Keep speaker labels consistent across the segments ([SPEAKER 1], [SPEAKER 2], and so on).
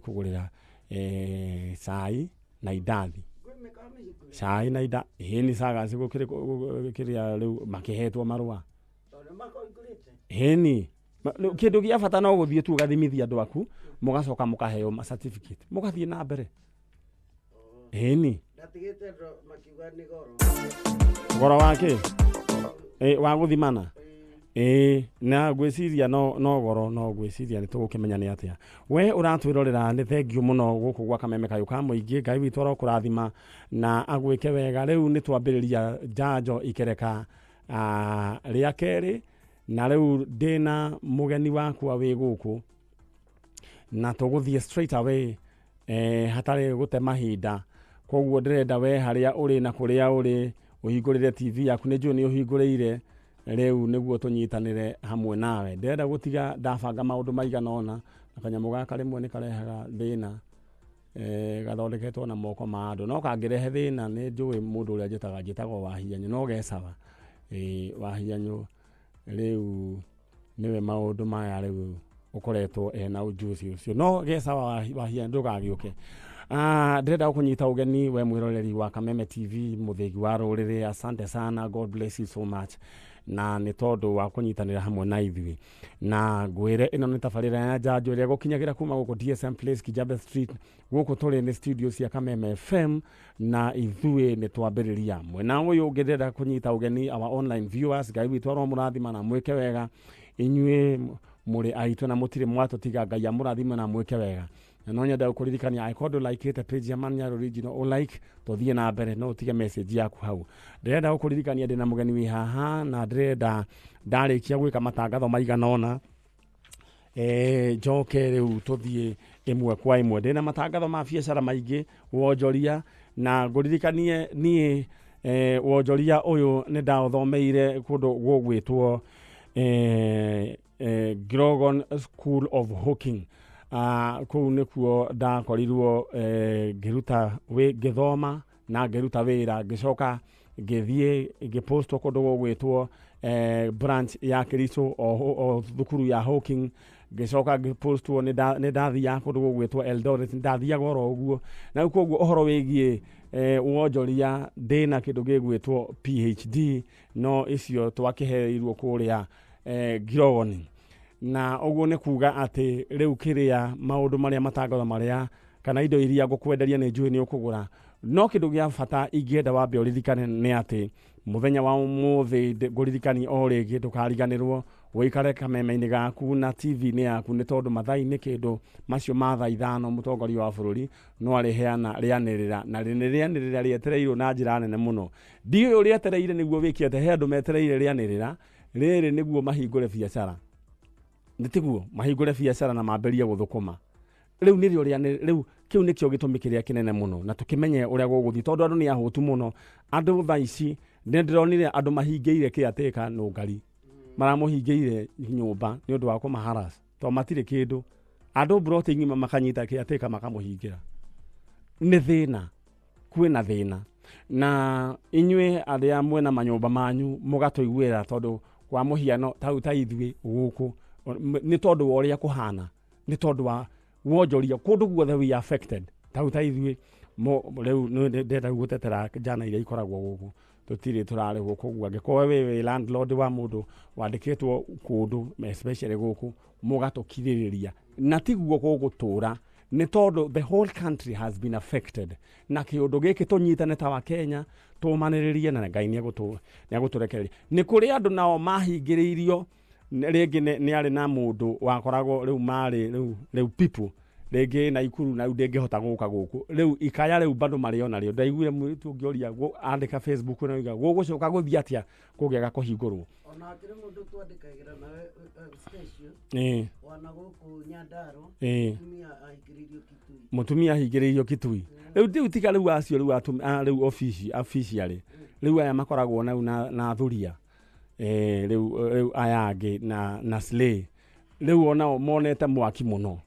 [SPEAKER 1] kugurira cai na indathi cai na ida ni saga cigo kiria riu makihetwo marua ni kindu gia bata no guthie tu gathimithia andu aku mugacoka mukaheo certificate mugathie na mbere ni
[SPEAKER 2] makiuga ni
[SPEAKER 1] goro wake wa guthimana na gwiciria no goro no gwiciria ni tugukimenya ni atia we uratwirorera ni thengio muno guku gwa kameme kayo ka muingi Ngai witu arokurathima na agwike wega riu ni twambiriria Njanjo ikereka ria keri na riu ndina mugeni wakwa wi guku na tuguthie straight away hatari gute mahinda koguo ndirenda we haria uri na kuria uri uhingurire TV yaku ni njui ni uhinguriire riu niguo tunyitanire hamwe nawe ndirenda gutiga ndabanga maundu maigana ona akanyamu gaka rimwe ni karehaga thina gathondeketwo na moko ma andu no kangirehe thina ni njui mundu uria njitagwo wahianyu no gecawa wahianyu riu niwe maundu maya riu ukoretwo na ujuzi ucio no gecawa wahianyu ndugagiuke ndirenda kunyita ugeni we mwiroreri wa Kameme TV muthigi wa rurire asante sana, God bless you so much na ni tondu wa kunyitanira hamwe na ithui na ngwire ino ni tabarira ya Njanjo ria gukinyagira kuma guku DSM Place Kijabe Street guku turi ni studio cia Kameme FM na ithui ni twambiriria mwena uyu ngirenda kunyita ugeni our online viewers Ngai witu aro murathima na mwike wega inyue muri aitu na mutire mwatutiga Ngai amurathima na mwike wega no nyenda ukuririkania ikondo like ite page ya Nyari original o like to thie na mbere no tige message yaku hau ndirenda ukuririkania ndina mugeni wi haha na ndirenda ndarikia gwika matangatho maigana ona njoke riu tuthie imwe kwa imwe ndina matangatho ma biacara maingi wonjoria na nguririkanie nie wonjoria uyu ni ndauthomeire kundu gwitwo Grogon School of Hooking kuu nikuo ndakorirwo ngiruta ngithoma na ngiruta wira ngicoka ngithie ngipostwo kundu gwitwo branch ya Kericho o thukuru ya Hawking ngicoka ngipostwo ni ndathia kundu gwitwo Eldoret ndathia goro uguo na koguo ohoro wigie wonjoria ndina kindu gigwitwo PhD no icio twakiheirwo kuria Girogoni na uguo ni kuga ati riu kiria maundu maria matangatho maria kana indo iria ngukwenderia ni njui ni ukugura no kindu gia bata ingienda wambe uririkane ni ati muthenya wa umuthi nguririkani o rigi ndukariganirwo wikare kameme-ini gaku na TV ni yaku ni tondu mathai-ini kindu macio matha ithano mutongoria wa bururi no ariheana rianirira na rianirira rietereirwo na njira nene muno ndiyo rietereire niguo wikiete he andu metereire rianirira riri niguo mahingure biacara nditiguo mahingure biacara na mamberie guthukuma riu nirio riu kiu nikio gitumikiria kinene muno na tukimenye uria guguthi tondu andu ni ahutu muno andu thaici ndironire andu mahingeire kiateka no ngari maramuhingeire nyumba ni undu wa kumaharas to matire kindu andu brote ngima makanyita kiateka makamuhingira ni thina kwina thina na inywe aria mwena manyumba manyu mugatoiguira tondu kwa muhiano ta ithui guku ni tondu uria kuhana ni tondu wa wonjoria kundu guothe we affected ta ithui riu ndenda gutetera jana iria ikoragwo guku tutiri turare guku gwa we landlord wa mundu wandikitwo kundu especially guku mugatukiririria na tiguo gugutura ni tondu the whole country has been affected na kiundu giki tunyitane ta wa Kenya tumaniririe na Ngai ni aguturekereria ni kuri andu nao mahingiriirio rigi ni ari na mundu wakoragwo riu mari riu people rigi na ikuru na ndengihota guka guku riu ikaya riu bando mario nario ndaiguire mwitu ngioria andika Facebook na iga gugucoka guthia atia kugega kuhingurwo
[SPEAKER 2] ona akire mundu twandikagira na station wana guku Nyandaro
[SPEAKER 1] mutumia ahingiririo kitui riu tika riu acio riu officially riu aya makoragwo na thuria riu ayangi na slay riu ona monete mwaki muno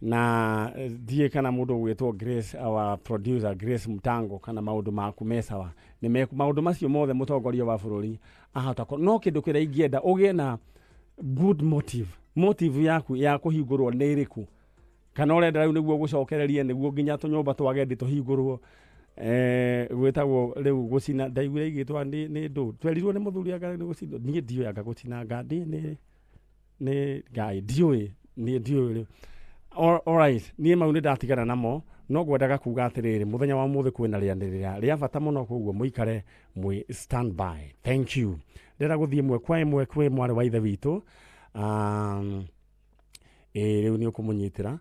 [SPEAKER 1] na die kana mundu gwitwo Grace our producer Grace Mutango kana maundu maku mesawa ni maundu macio mothe mutongoria wa bururi ahota no kindu kira ingienda ugie na good motive yaku ya kuhingurwo ni iriku kana urenda riu niguo gucokererie niguo nginya tunyumba twagendi tuhingurwo gwetagwo riu gucina ndaigire igitwa ni ndu twerirwo ni muthuri anga ni gucina nie ndio anga gucina ngandi ni ngai ndioi ni ndio riu all right nie mau ni ndatigana namo no gwendaga kuga atiriri muthenya wa muthe kwina rianirira ria bata muno koguo muikare mwi standby. Thank you. Ndera guthie mwe kwe mwari wa ithe witu riu ni ukumunyitira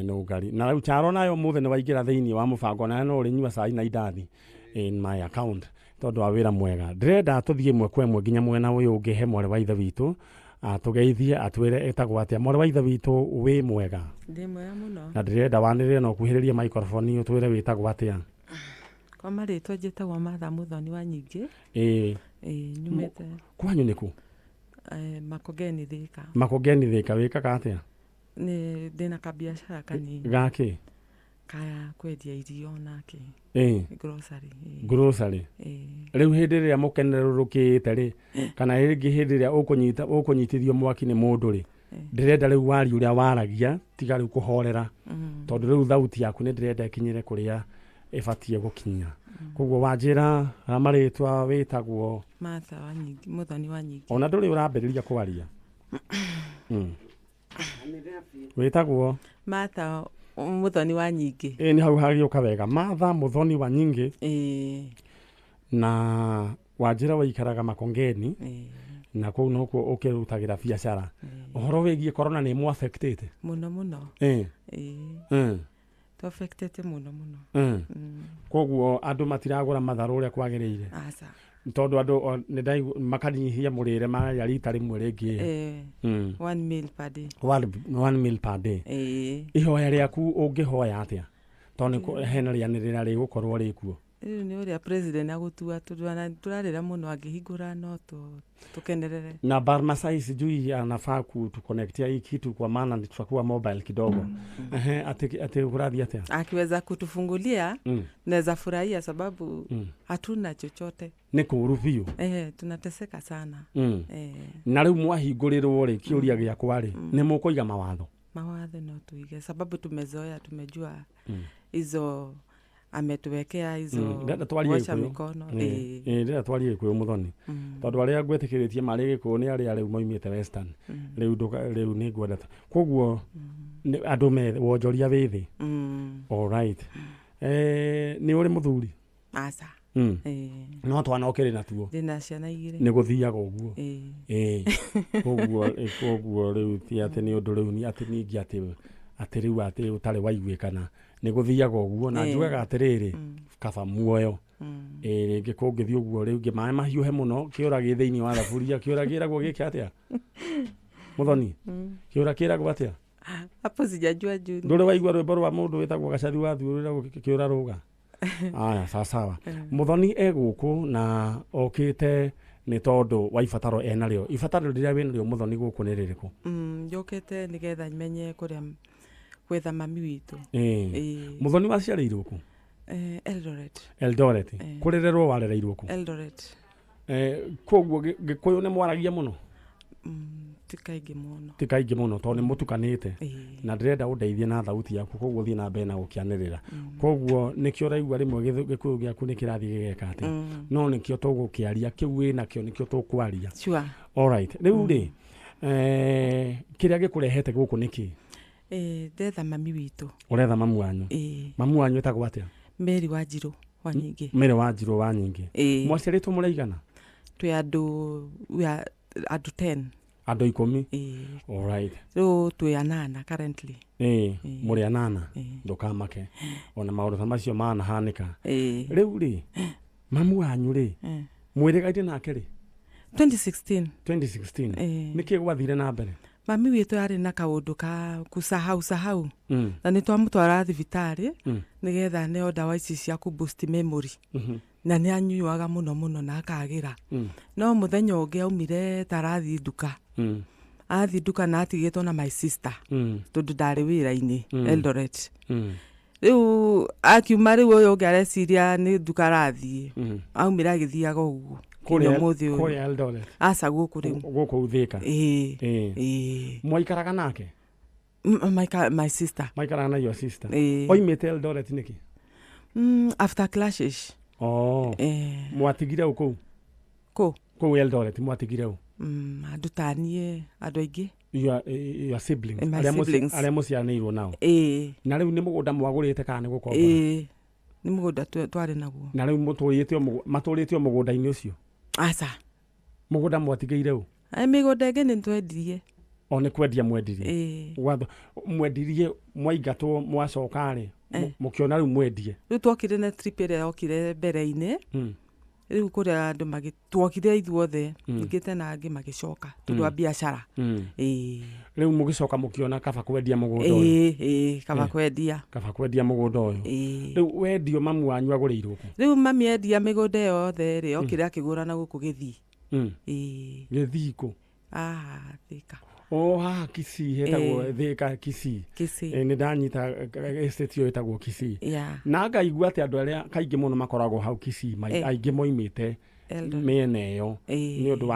[SPEAKER 1] no ngari na riu charo nayo muthe ni waingira thiini wa mubango na no rinyua cai na idathi in my account tondu wa wira mwega. Ndirenda tuthie mwe kwe mwe nginya mwena uyu ungi he mwari wa ithe witu tugeithie atwire etagwo atia mwari wa ithe witu wi mwega.
[SPEAKER 3] Ndi mwega muno. Na
[SPEAKER 1] ndirenda wanirire no kuhiriria microphone utwire witagwo atia.
[SPEAKER 3] Kwa maritwa njitagwo Martha Muthoni wa Nyingi. Nyumite.
[SPEAKER 1] Kwanyu niku?
[SPEAKER 3] Makongeni Thika.
[SPEAKER 1] Makongeni Thika wikaga atia?
[SPEAKER 3] Ni ndina kabiashara kanini.
[SPEAKER 1] Gaki?
[SPEAKER 3] Kaya kwendia irio nake. Grocery.
[SPEAKER 1] Grocery. Riu hindi ria mukenerurukite ri kana ringi hindi ria ukunyitithio mwaki ni mundu ri ndirenda riu wari uria waragia tiga riu kuhorera tondu riu thauti yaku ni ndirenda ikinyire kuria ibatie gukinya koguo wanjira amaritwa witagwo
[SPEAKER 3] Martha wa Nyingi Muthoni wa Nyingi.
[SPEAKER 1] Ona nduri urambiriria kwaria witagwo
[SPEAKER 3] Martha Muthoni wa Nyingi.
[SPEAKER 1] Ni hau hagiuka wega Martha Muthoni wa Nyingi. Na wanjira waikaraga Makongeni. Na kou nuko ukirutagira biashara. Uhoro wigie corona ni mu affected
[SPEAKER 3] muno. To affected muno.
[SPEAKER 1] Koguo andu matiragura matharu uria kwagiriire.
[SPEAKER 3] Aca.
[SPEAKER 1] Tondu andu ni ndai makanyihia murire ma ya rita rimwe ringi
[SPEAKER 3] 1 meal per day.
[SPEAKER 1] 1 meal per day. Ihoya riaku ungihoya atia tondu hena rianirira rigukorwo rikuo.
[SPEAKER 3] Ni uria president agutua turarira muno angihingura no tukenerere.
[SPEAKER 1] Na Barmasai sijui anafaa kutuconnectia hii kitu kwa maana tutakuwa mobile kidogo. Ate urathi atia?
[SPEAKER 3] Akiweza kutufungulia naweza furahia sababu hatuna chochote.
[SPEAKER 1] Ni kuruvio.
[SPEAKER 3] Tunateseka sana.
[SPEAKER 1] Na riu mwahingurirwo ri kiuria giakwa ri ni mukuiga mawatho.
[SPEAKER 3] Mawatho no tuige sababu tumezoea tumejua hizo ametuwekea hizo kuosha mikono.
[SPEAKER 1] Ndira twarie kwe Muthoni tondu aria ngwetikiritie mari gikuo ni aria riu moimite western riu ni ngwenda koguo andu me wonjoria withi. All right. Ni uri muthuri?
[SPEAKER 3] Aca.
[SPEAKER 1] No twana ukiri natuo
[SPEAKER 3] ndina ciana igire
[SPEAKER 1] ni guthiaga uguo. Koguo riu ti ati ni undu riu ni ati ningi ati riu ati utari waiguikana ni guthiaga uguo na njugaga atiriri kaba muoyo ringi kungithio uguo riu ngi maĩ mahiuhe muno kiura gi thiini wa thaburia kiura giragwo giki atia Muthoni kiura kiragwo atia
[SPEAKER 3] hapo sijajua juu
[SPEAKER 1] nduri waigua rwimbo rwa mundu witagwo gacathi wa thiurira kiura ruga aya sawa Muthoni eguku na okite ni tondu wa ibataro enario ibataro riria winario Muthoni guku ni ririku?
[SPEAKER 3] Njukite nigetha menye kuria kwetha mami witu.
[SPEAKER 1] Muthoni waciarirwo ku? Eldoret. Kurererwo warereirwo ku?
[SPEAKER 3] Eldoret.
[SPEAKER 1] Koguo gikuyu ni mwaragia muno?
[SPEAKER 3] Tikaingi
[SPEAKER 1] muno tondu ni mutukanite na ndirenda undeithie na thauti yaku koguo thie na mbere na gukianirira koguo nikio raigua rimwe gikuyu giaku ni kirathi gigeka ati no nikio tugukiaria kiu wina kio nikio tukwaria.
[SPEAKER 3] Sure.
[SPEAKER 1] All right. Riu ri kiria gikurehete guku niki?
[SPEAKER 3] Ndetha mami witu.
[SPEAKER 1] Uretha mamu wanyu? Mamu wanyu etagwo atia?
[SPEAKER 3] Mary Wanjiru wa Nyingi.
[SPEAKER 1] Mary Wanjiru wa Nyingi. Mwaciaritwo muraigana?
[SPEAKER 3] Twi andu 10.
[SPEAKER 1] Andu 10? All right.
[SPEAKER 3] Riu twi 8 currently.
[SPEAKER 1] Muri 8 ndukamake ona maundu ta macio manahanika. Riu ri mamu wanyu ri mwirigaite nake ri? 2016. Niki gwathire na mbere?
[SPEAKER 3] Mami witu ari na kaundu ka kusahau na ni twamutwara thibitari nigetha ne dawa ici cia ku boost memory na ni anyuaga muno na akagira no muthenya ungi aumire tarathi duka athi duka na atigitwo na my sister tondu ndari wira-ini Eldoret. Riu akiuma riu uyu ungi areciria ni duka rathi aumire agithiaga uguo
[SPEAKER 1] Kuri Eldoret.
[SPEAKER 3] Aca guku riu
[SPEAKER 1] guku Thika. Mwaikaraga nake?
[SPEAKER 3] My sister.
[SPEAKER 1] Maikara na your sister. Oimete Eldoret niki?
[SPEAKER 3] After clashes.
[SPEAKER 1] Mwatigire uko? Ko Eldoret mwatigire u?
[SPEAKER 3] Adutanie adoige.
[SPEAKER 1] Your siblings.
[SPEAKER 3] My siblings.
[SPEAKER 1] Aria muciaraniirwo nao. Na riu ni mugunda mwagurite kana ni gukomba?
[SPEAKER 3] Ni mugunda twari naguo.
[SPEAKER 1] Na riu maturite mugunda-ini ucio?
[SPEAKER 3] Aca.
[SPEAKER 1] Mugunda mwatigeire u?
[SPEAKER 3] Migunda ingi ni twendirie.
[SPEAKER 1] Ni kwendia mwendirie? Watho mwendirie mwaigatwo mwacokari mukiona riu mwendie? Riu
[SPEAKER 3] twokire na trip ĩrĩa yokire mbere-inĩ. Riu kuria andu twokire ithuothe ngite na angi magicoka tundu wa biashara.
[SPEAKER 1] Riu mugicoka mukiona kaba kwendia mugunda uyu? Kaba kwendia mugunda uyu. Riu wendio mamu wanyu aguriirwo ku? Riu
[SPEAKER 3] mami endia migunda yothe ri okire akigura na guku Githii.
[SPEAKER 1] Githii ku?
[SPEAKER 3] Thika.
[SPEAKER 1] Kisii hetagwo Thika Kisii. Ni ndanyita estate yo hetagwo Kisii. Na ngaigua ati andu aria kaingi muno makoragwo hau Kisii aingi moimite miena iyo ni undu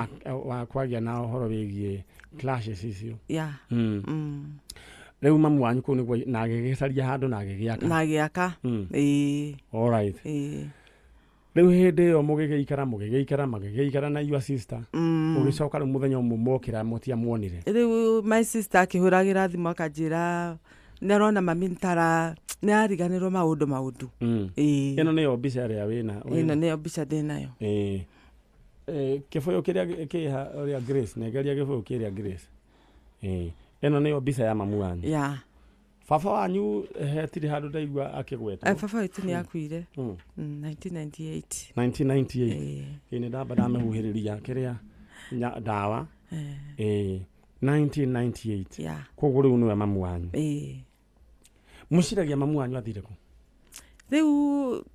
[SPEAKER 1] wa kwagia na horo wigie clashes icio. Riu mamu wanyu ku niguo na agigicaria handu na agigiaka? All right. Riu hindi iyo mugigiikara na your sister mugicoka riu muthenya umwe mokira mutia muonire?
[SPEAKER 3] Riu my sister akihuragira thimu akanjira nerona mami ntara nariganirwo maundu.
[SPEAKER 1] Ino niyo mbica ria wina?
[SPEAKER 3] Ino niyo mbica ndinayo.
[SPEAKER 1] Kifuyo kiria kiha ria Grace negeria kifuyo kiria Grace. Ino niyo mbica ya mamu wanyu? Baba wanyu hetiri handu ndaigua akigwetwo?
[SPEAKER 3] Baba witu ni akuire 1998.
[SPEAKER 1] 1998? Ni ndamba ndamehuhiriria kiria ndawa? 1998? Koguo riu niwe mamu wanyu? Muciragia mamu wanyu athire ku?
[SPEAKER 3] Riu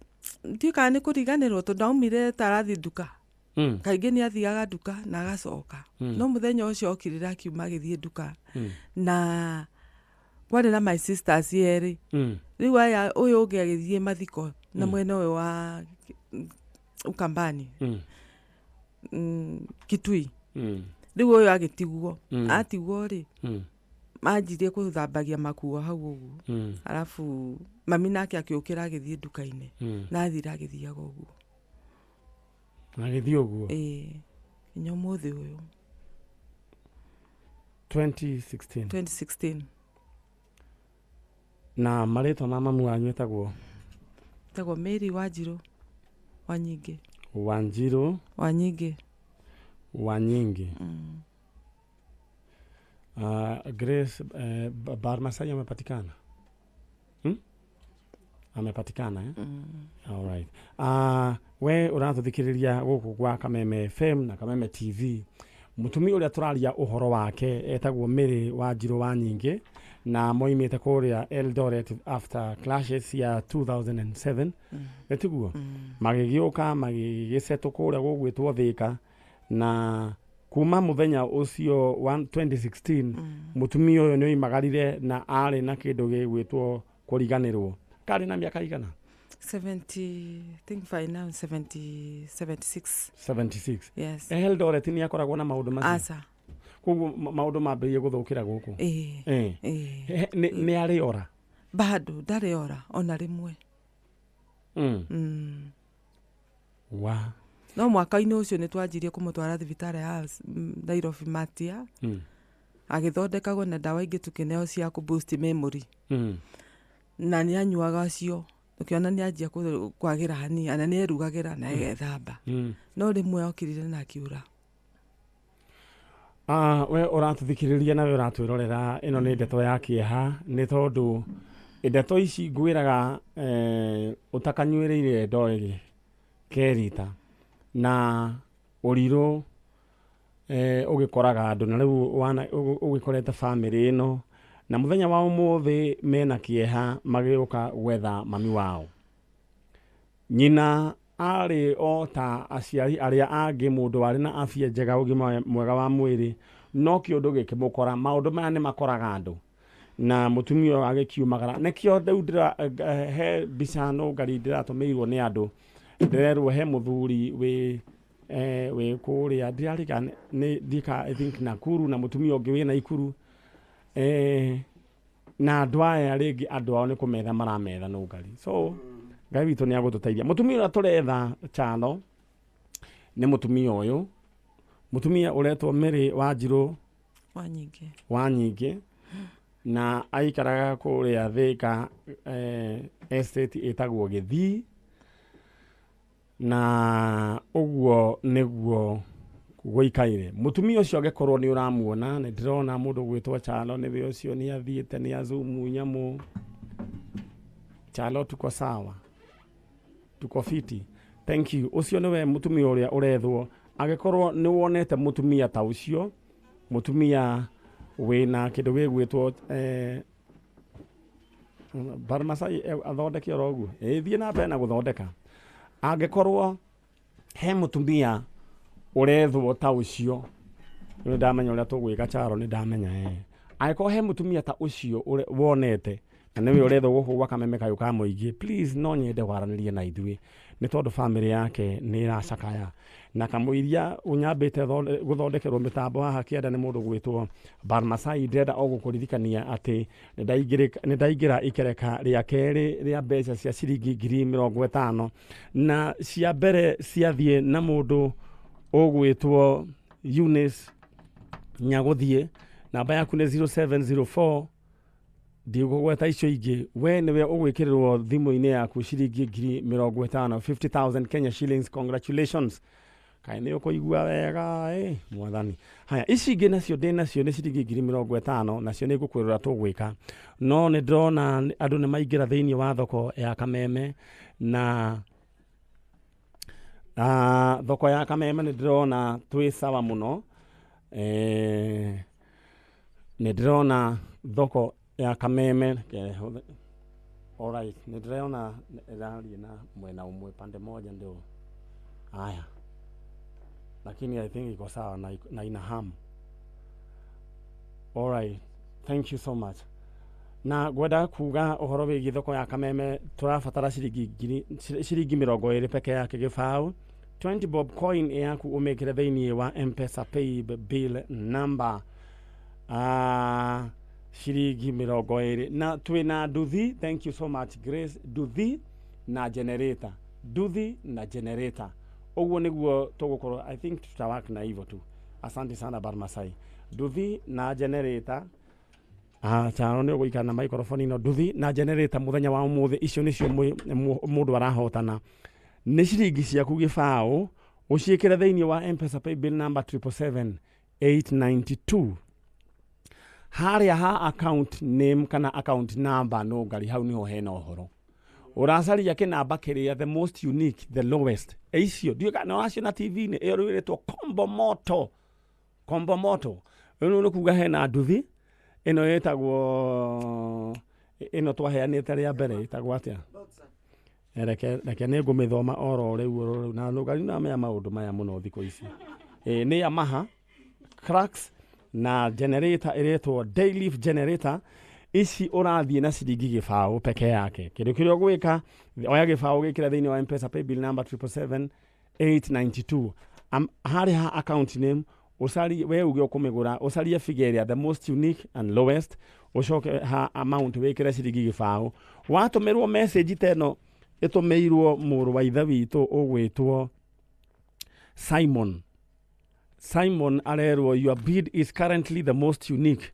[SPEAKER 3] ndiuka ni kuriganirwo tondu aumire tarathi nduka. Kaingi ni athiaga nduka na agacoka. No muthenya ucio okirira akiuma agithie nduka na kwari na my sisters yeri. Riu aya uyu ungi agithie mathiko na mwena uyu wa Ukambani. Kitui. Riu uyu agitigwo. Atigwo ri manjirie kuthambagia makuo hau uguo. Alafu mami nake akiukira agithie nduka-ini na athira agithiaga uguo.
[SPEAKER 1] Agithie uguo?
[SPEAKER 3] Nyomuthi uyu
[SPEAKER 1] 2016. Na marĩtwa ma mamu wanyu etagwo?
[SPEAKER 3] Etagwo Mary Wanjiru Wanyingi.
[SPEAKER 1] Wanjiru Wanyingi. Grace Barmasai amepatikana? Amepatikana All right. We urathuthikiriria guku gwa Kameme FM na Kameme TV. Mutumia uria turaria uhoro wake etagwo Mary Wanjiru Wanyingi na moimite kuria Eldoret after clashes ya 2007. Etiguo magigioka magigiseto kuria gugwitwo Thika na kuma muthenya ucio 2016 mutumia uyu ni oimagarire na ari na kindu gigwitwo kuriganirwo. Kari na miaka igana?
[SPEAKER 3] 70, think by now 76.
[SPEAKER 1] 76?
[SPEAKER 3] Yes.
[SPEAKER 1] Eldoret ni akoragwo na maundu macio?
[SPEAKER 3] Asa.
[SPEAKER 1] Koguo maundu mambirie guthukira guku? Ni ari ora?
[SPEAKER 3] Bado ndari ora ona rimwe.
[SPEAKER 1] Wa.
[SPEAKER 3] No mwaka-ini ucio ni twanjirie kumutwara thibitari ya Nairobi Matia. Agithondekagwo na dawa ingi tukineo cia ku boost memory. Na ni anyuaga cio tukiona ni anjia kwagira hani ana ni erugagira na egethamba. No rimwe okirire na akiura.
[SPEAKER 1] We uratuthikiriria na we uratwirorera ino ni ndeto ya kieha ni tondu ndeto ici ngwiraga utakanyuiriire ndoigi kerita na uriru ugikoraga andu na riu wana ugikorete family ino na muthenya wa umuthi mena kieha magiuka gwetha mami wao. Nyina ari ota aciari aria angi mundu wari na afya njega ugima mwega wa mwiri no kiundu gikimukora maundu maya ni makoraga andu na mutumia agikiumagara nekio ndira he bisano ngari ndiratumirwo ni andu ndirerwo he muthuri we kuria ndirarika ni dika I think Nakuru na mutumia ungi wina Ikuru na andå aya rä ngä andå ao nä kå metha marametha no ngari so ngai witå nä agå tå teithia må tumia å rä a tå retha chano nä må tumia å yå må tumia å retwo Mary Wanjirå Wanyingä na aikaraga kå rä a Thika estate ĩtagwo Gĩthii na ũguo nĩguo gũikaire mũtumia ũcio angĩkorwo nĩ ũramuona nĩ ndĩrona mũndũ gwĩtwo Chalo nĩwe ũcio nĩ athiĩte nĩ azumu nyamũ Chalo tuko sawa tuko fiti thank you ũcio nĩwe mũtumia ũrĩa ũrethwo angĩkorwo nĩ wonete mũtumia ta ũcio mũtumia wĩna kĩndũ gĩgwĩtwo Barmasai athondeke oro ũguo thiĩ na mbere na gũthondeka angĩkorwo he mũtumia ũrethwo ta ũcio nĩ ndamenya ũrĩa tũgwĩka Charo nĩ ndamenya angĩkorwo he mũtumia ta ũcio wonete na nĩwe ũrethwo gũkũ gwa Kameme kayũ ka mũingĩ please no nyende waranĩrie na ithuĩ nĩ tondũ family yake nĩ ĩracakaya na kamũiria ũnyambĩte gũthondekerwo mĩtambo haha kĩenda nĩ mũndũ gwĩtwo Barmasai ndĩrenda o gũkũririkania atĩ nĩ ndaingĩra ikereka rĩa kerĩ rĩa mbeca cia ciringi 50,000 na cia mbere ciathiĩ na mũndũ ũgwĩtwo Eunice Nyagũthiĩ namba yaku nĩ 0704 ndigũgweta icio ingĩ we nĩwe ũgwĩkĩrĩrwo thimũ-inĩ yaku ciringi 50,000 50,000 Kenya shillings congratulations kaĩ nĩ ũkũigua wega mwathani haya ici ingĩ nacio ndĩ nacio nĩ ciringi 50,000 nacio nĩ ngũkwĩrora tũgwĩka no nĩ ndĩrona andũ nĩ maingĩra thĩinĩ wa thoko ya Kameme na thoko ya Kameme nĩ ndĩrona twĩ sawa mũno nĩ ndĩrona thoko ya Kameme alright nĩ ndĩrona ĩrathiĩ na mwena ũmwe pande moja ndio haya lakini I think iko sawa na ina ham alright thank you so much na gwenda kuga ũhoro wĩgiĩ thoko ya Kameme tũrabatara ciringi 20 peke yake gĩbaũ 20 bob coin yaku ũmĩkĩre thĩinĩ wa M-Pesa pay bill number ciringi 20 na twĩna nduthi thank you so much Grace nduthi na generator ũguo nĩguo tũgũkorwo I think tutawak na hivyo tu asante sana Barmasai nduthi na generator Charo nĩ ũgũikara na microphone ino nduthi na generator mũthenya wa ũmũthĩ icio nĩcio mũndũ arahotana nĩ ciringi ciaku gĩbaũ ũciĩkĩre thĩinĩ wa M-Pesa pay bill number 77892 harĩa ha account name kana account number no ngari hau niho hena ũhoro ũracaria kĩnamba kĩrĩa the most unique the lowest icio ndiũka no acio na TV-inĩ ĩyo rĩrĩtwo combo moto ĩno nĩ kuga hena nduthi ĩno ĩtagwo ĩno twaheanĩte rĩa mbere ĩtagwo atĩa reke nĩ ngũmĩthoma oro rĩu na ngari na maya maũndũ maya mũno thikũ ici nĩ Yamaha CRUX na generator ĩretwo Dayleaf generator ici ũrathiĩ na ciringi gĩbaũ peke yake kĩndũ kĩrĩa ũgwĩka oya gĩbaũ gĩkĩra thĩinĩ wa M-Pesa pay bill number 77892 harĩ ha account name ũcarie we uge ũkũmĩgũra ũcarie figure ĩrĩa the most unique and lowest ũcoke ha amount wĩkĩre ciringi gĩbaũ watũmĩrwo message teno ĩtũmĩirwo mũrũ wa ithe witũ ũgwĩtwo Simon arerwo your bid is currently the most unique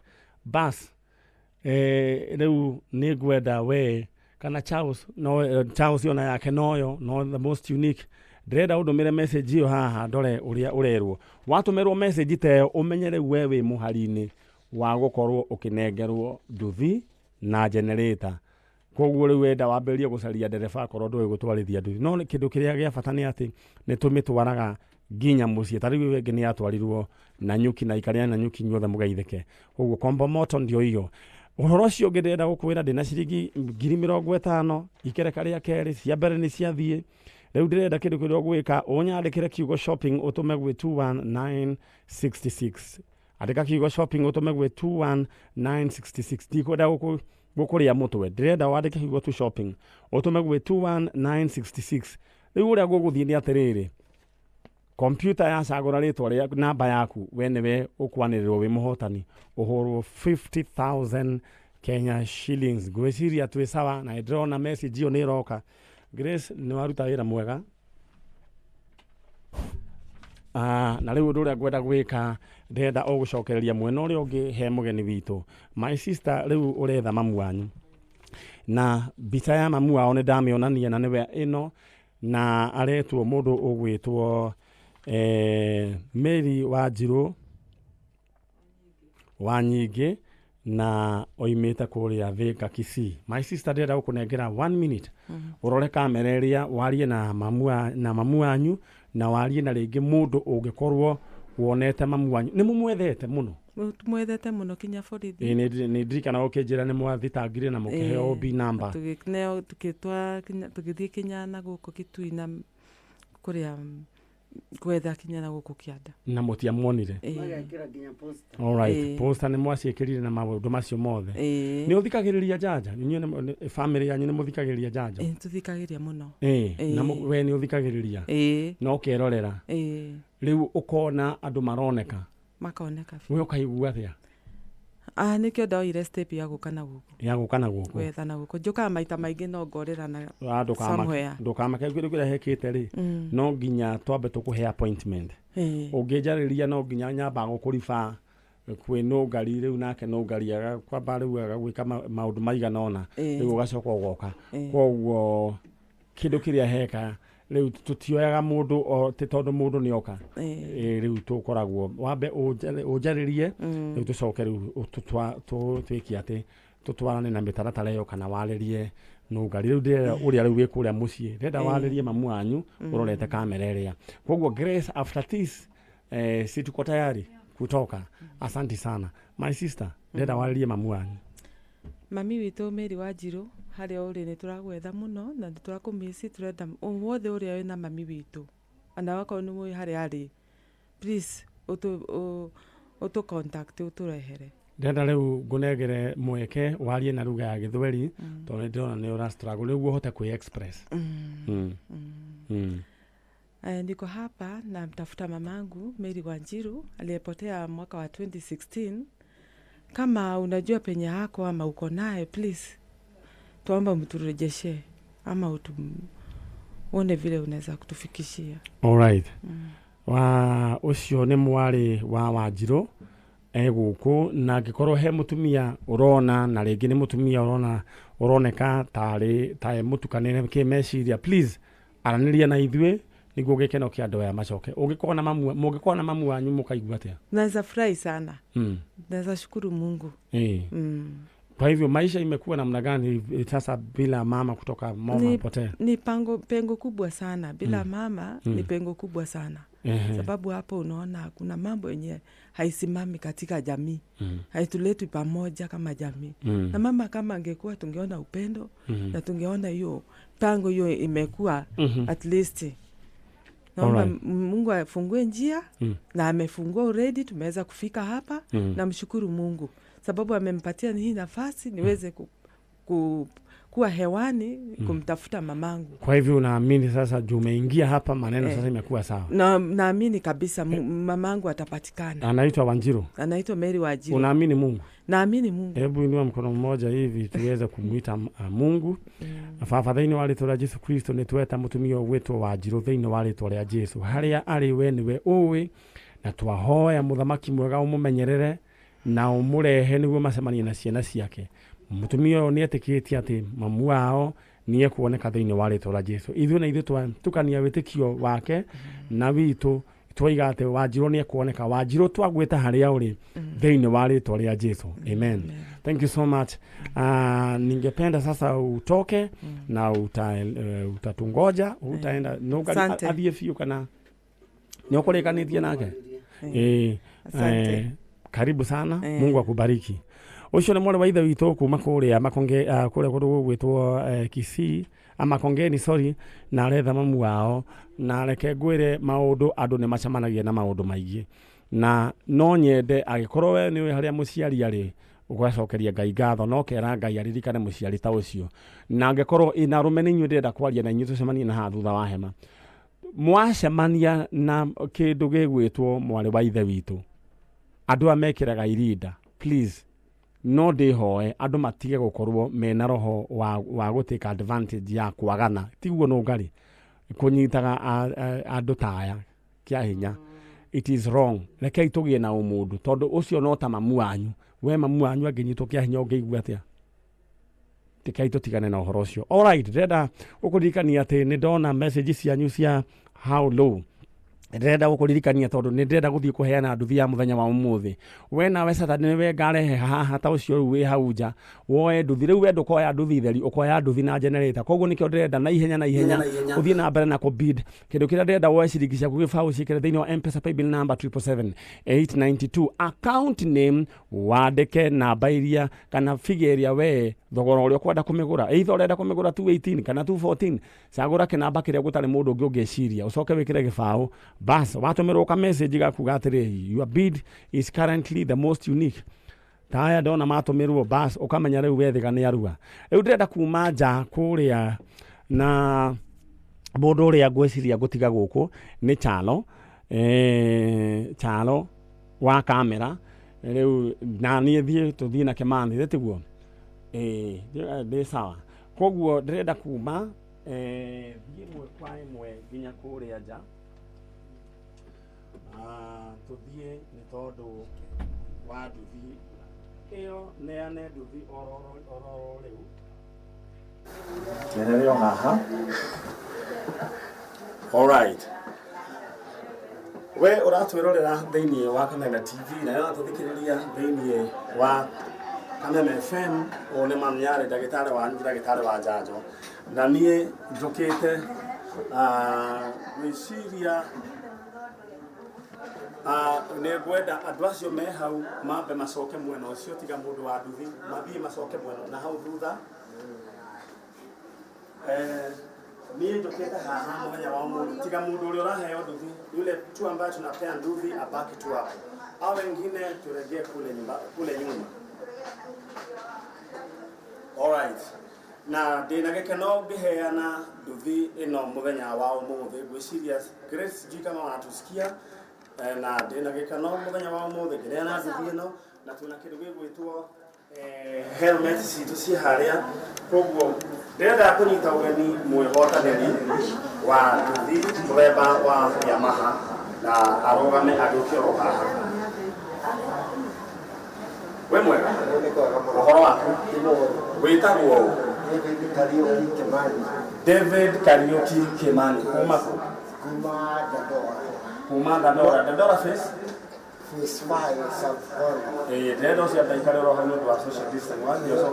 [SPEAKER 1] bas rĩu nĩ ngwenda we kana Charles yona yake noyo no the most unique ndĩrenda ũndũmĩre message ĩyo haha ndore ũrĩa ũrerwo watũmĩrwo message teyo ũmenye rĩu we wĩ mũhari-inĩ wa gũkorwo ũkĩnengerwo nduthi na generator koguo rĩu wenda wambĩrĩrie gũcaria ndereba akorwo ndũĩ gũtwarithia nduthi no kĩndũ kĩrĩa gĩa bata nĩ atĩ nĩ tũmĩtwaraga nginya mũciĩ ta rĩu wengĩ nĩ yatwarirwo na nyuki na ikarĩa na nyuki inyuothe mũgeithĩke koguo combo moto ndio iyo ũhoro ũcio ũngĩ ndĩrenda gũkwĩra ndĩna ciringi 50,000 ikereka rĩa kerĩ cia mbere nĩ ciathiĩ rĩu ndĩrenda kĩndũ kĩrĩa ũgwĩka ũnyandĩkĩre kiugo shopping ũtũme gwĩ 21966 andĩka kiugo shopping ũtũme gwĩ 21966 ndikwenda gũkũrĩa mũtwe ndĩrenda wandĩke kiugo tu shopping ũtũme gwĩ 21966 rĩu ũrĩa gũgũthiĩ nĩ atĩrĩrĩ kompyuta yacagũra rĩtwa rĩa namba yaku we nĩwe ũkwanĩrĩrwo wĩ mũhotani ũhũrwo 50,000 Kenya shillings. Gweciria twi sawa na ndrona message iyo ni roka. Grace ni waruta wira mwega. Na riu nduria ngwenda gwika ndenda o gucokereria mwena uria ungi he mugeni witu. My sister riu uretha mamu wanyu. Na bica ya mamu wao ni ndamionania na niwe ino na aretwo mundu ugwitwo Mary Wanjiru Wanyingi na oimite kuria Thika Kisii. My sister ndenda gukunengera 1 minute urore kamera iria warie na mamu wanyu na warie na ringi mundu ungikorwo wonete mamu wanyu ni mumwethete muno.
[SPEAKER 3] Tumwethete muno kinya borithi.
[SPEAKER 1] Ni ndirikana ukinjira ni mwathitangire na mukiheo OB number.
[SPEAKER 3] Tugineo tugithie kinya na guku Kitui na kuria kwetha kinya na guku Kianda.
[SPEAKER 1] Na mutia muonire.
[SPEAKER 2] Magekira kinya poster.
[SPEAKER 1] All right. Poster ni mwaciikirire na maundu macio mothe. Ni uthikagiriria Njanja. Ni family yanyu ni muthikagiriria Njanja.
[SPEAKER 3] Tuthikagiria muno.
[SPEAKER 1] Na we ni uthikagiriria. No kerorera. Riu ukona andu maroneka.
[SPEAKER 3] Makoneka.
[SPEAKER 1] We ukaigua atia?
[SPEAKER 3] Nikio ndoire step ya gukana guku.
[SPEAKER 1] Ya gukana guku.
[SPEAKER 3] Wetha na guku. Njuka maita maingi no ngorera na
[SPEAKER 1] somewhere. Ndukamake gwira hekite ri. No nginya twambe tukuhe appointment. Unginjariria no nginya nyamba gukuriba kwi no ngari riu nake no ngari kwamba riu agwika maundu maigana ona. Riu ugacoka ugoka. Koguo kindu kiria heka riu tutioyaga mundu o tondu mundu ni oka riu tukoragwo wambe ujaririe riu tucoke riu twiki ati tutwarane na mitaratara yo kana walerie no ngari riu ndira uria riu wikuria mucii ndenda walerie mamu wanyu urorete kamera iria. Koguo Grace, after this si tuko tayari kutoka. Asante sana my sister, ndenda walerie mamu wanyu.
[SPEAKER 3] Mami witu Mary Wanjiru haria uri ni turagwetha muno na turakumisi turenda wothe uria wina mami witu ana wako ni mwi haria ari, please utu contact uturehere.
[SPEAKER 1] Ndenda riu ngunegere mweke warie na ruga ya Githweri tondu ndona ni ura struggle riu uhote ku express.
[SPEAKER 3] Niko hapa na mtafuta mamangu Mary Wanjiru aliyepotea mwaka wa 2016. Kama unajua penye hako ama uko naye, please tuomba mturejeshe ama uone vile unaweza kutufikishia.
[SPEAKER 1] All right. Ucio ni mwari wa Wanjiru guku na gikorwo he mutumia urona na ringi ni mutumia uroneka tari mutukanire kimeciria, please araniria na ithwe niguo gikeno kia andu aya macoke. Ungikuwa na mamu wanyu mukaigua atia?
[SPEAKER 3] Naweza furahi sana. Naweza shukuru Mungu.
[SPEAKER 1] Kwa hivyo maisha imekuwa namna gani sasa bila mama kutoka mama potea?
[SPEAKER 3] Ni pengo kubwa sana bila mama. Ni pengo kubwa sana. Sababu hapo unaona kuna mambo yenye haisimami katika jamii. Haituleti pamoja kama jamii. Na mama kama angekuwa tungeona upendo na tungeona hiyo pango hiyo imekuwa at least. Naomba Mungu afungue njia na amefungua already, tumeweza kufika hapa. Na mshukuru Mungu sababu amempatia hii nafasi niweze kuwa hewani kumtafuta mamangu.
[SPEAKER 1] Kwa hivyo unaamini sasa juu umeingia hapa maneno sasa imekuwa sawa?
[SPEAKER 3] Naamini kabisa mamangu atapatikana.
[SPEAKER 1] Anaitwa Wanjiru?
[SPEAKER 3] Anaitwa Mary Wanjiru.
[SPEAKER 1] Unaamini Mungu?
[SPEAKER 3] Naamini Mungu.
[SPEAKER 1] Hebu inua mkono mmoja hivi tuweze kumuita Mungu. Baba thiini wa ritwa rĩa Jesu Kristo ni tweta mutumia gwitwo Wanjiru thiini wa ritwa rĩa Jesu haria ari we niwe uwi na twahoya muthamaki mwega umumenyerere na umurehe niguo macemanie na ciana ciake. Mutumia uyu ni etikitie ati mamu wao ni ekuoneka thiini wa ritwa rĩa Jesu. Ithuĩ na ithuĩ tukania witikio wake na witu twiga ati Wanjiru ni ekuoneka. Wanjiru twagweta haria uri thiini wa ritwa rĩa Jesu. Amen. Thank you so much. Ningependa sasa utoke na utatungoja utaenda athie fiu kana ni ukurikanitie nake. Karibu sana. Mungu akubariki. Ucio ni mwari wa ithe witu kuma kuria makonge kuria kundu gwitwo Kisii ama kongeni sorry na aretha mamu wao na reke ngwire maundu andu ni macamanagia na maundu maingi na no nyende agikorwo we ni haria muciari ari ugacokeria Ngai ngatho no kera Ngai aririkane muciari ta ucio na angikorwo ina rumeni nyu ndenda kwaria na inyu tucemanie na ha thutha wa hema mwacemania na kindu gigwitwo mwari wa ithe witu andu amekiraga irinda please no ndihoe andu matige gukorwo mena roho wa guteka advantage ya kwagana tiguo no ngari kunyitaga andu taya kia hinya. It is wrong. Rekei tugie na umundu tondu ucio no ta mamu wanyu we mamu wanyu anginyitwo kia hinya ungeigua atia tikai tutigane na uhoro ucio. All right, ndenda gukuririkania ati ni ndona message cianyu cia how low. Ndenda gukuririkania tondu ni ndenda guthii kuheana nduthi ya muthenya wa umuthi. We nawe Saturday we ngarehe haha ta ucio wi hau nja woe nduthi riu we ndukoya nduthi theri ukoya nduthi na generator. Koguo nikio ndenda na ihenya uthii na mbere na ko bid kindu kira ndenda woe ciringi ciaku gibau cikire thiini wa M-Pesa paybill number 777-892 account name wandike namba iria kana figure iria we thogora uria kwenda kumigura either urenda kumigura 218 kana 214 cagura kinamba kiria gutari mundu ungi ungeciria ucoke wikire gibau bas watumirwo ka message gakuga atiri your bid is currently the most unique. Taya ndona matumirwo bas ukamenya riu wethiga ni arua riu ndenda kuma nja kuria na mundu uria ngwiciria gutiga guku ni Chalo wa kamera riu na nie tuthii na kimani tiguo ndi sawa. Koguo ndenda kuma thii mwe kwa imwe nginya kuria nja tuthie ni tondu wa nduthi iyo neane nduthi ororo riu kerero haha. All right, we uratwirorera thiini wa Kameme TV na yo tuthikiriria thiini wa Kameme FM one Nyari ndagitari wa Njanjo na nie njukite wiciria ne gwenda andu acio me hau mambe macoke mwena ucio tiga mundu wa nduthi mathie macoke mwena na hau thutha nie njukite haha muthenya wa mundu tiga mundu uria uraheo nduthi yule tu ambaye tunapea nduthi abaki tu hapo au wengine turejee kule nyuma. All right, na ndina gikeno ngiheana nduthi ino muthenya wa umuthi gwiciria Grace ji kama wanatusikia na ndina gikeno muthenya wa umuthi ngiheana nduthi ino na tuna kindu gigwitwo helmet citu ci haria. Koguo ndenda kunyita ugeni mwihotaniri wa nduthi muthemba wa Yamaha na arugame agukio haha. We mwega uhoro waku witagwo David Kariuki Kimani kuma Dandora face
[SPEAKER 2] 5 South
[SPEAKER 1] ndendo cia ndaikare roho ni wa social distance wa ndio so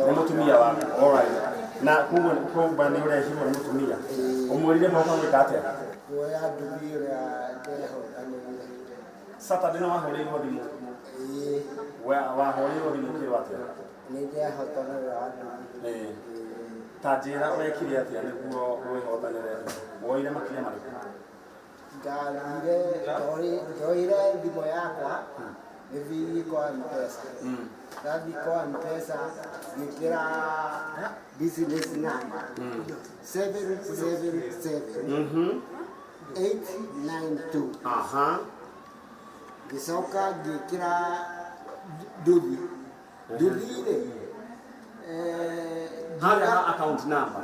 [SPEAKER 1] ni mutumia wa. All right, na kumba ni ule hiyo mutumia umwirire mwana wika atia
[SPEAKER 2] oya nduthi ya ndeho
[SPEAKER 1] Saturday no wahore thimu wahore thimu kirwa atia
[SPEAKER 2] ni ndehotanira andu
[SPEAKER 1] tajira wekire atia niguo wihotanire woire makinya mariku ndoire thimo yakwa nithi kwa M-Pesa ndathi kwa M-Pesa nikira business number 777 892 gisoka gikira nduthi ile hana account number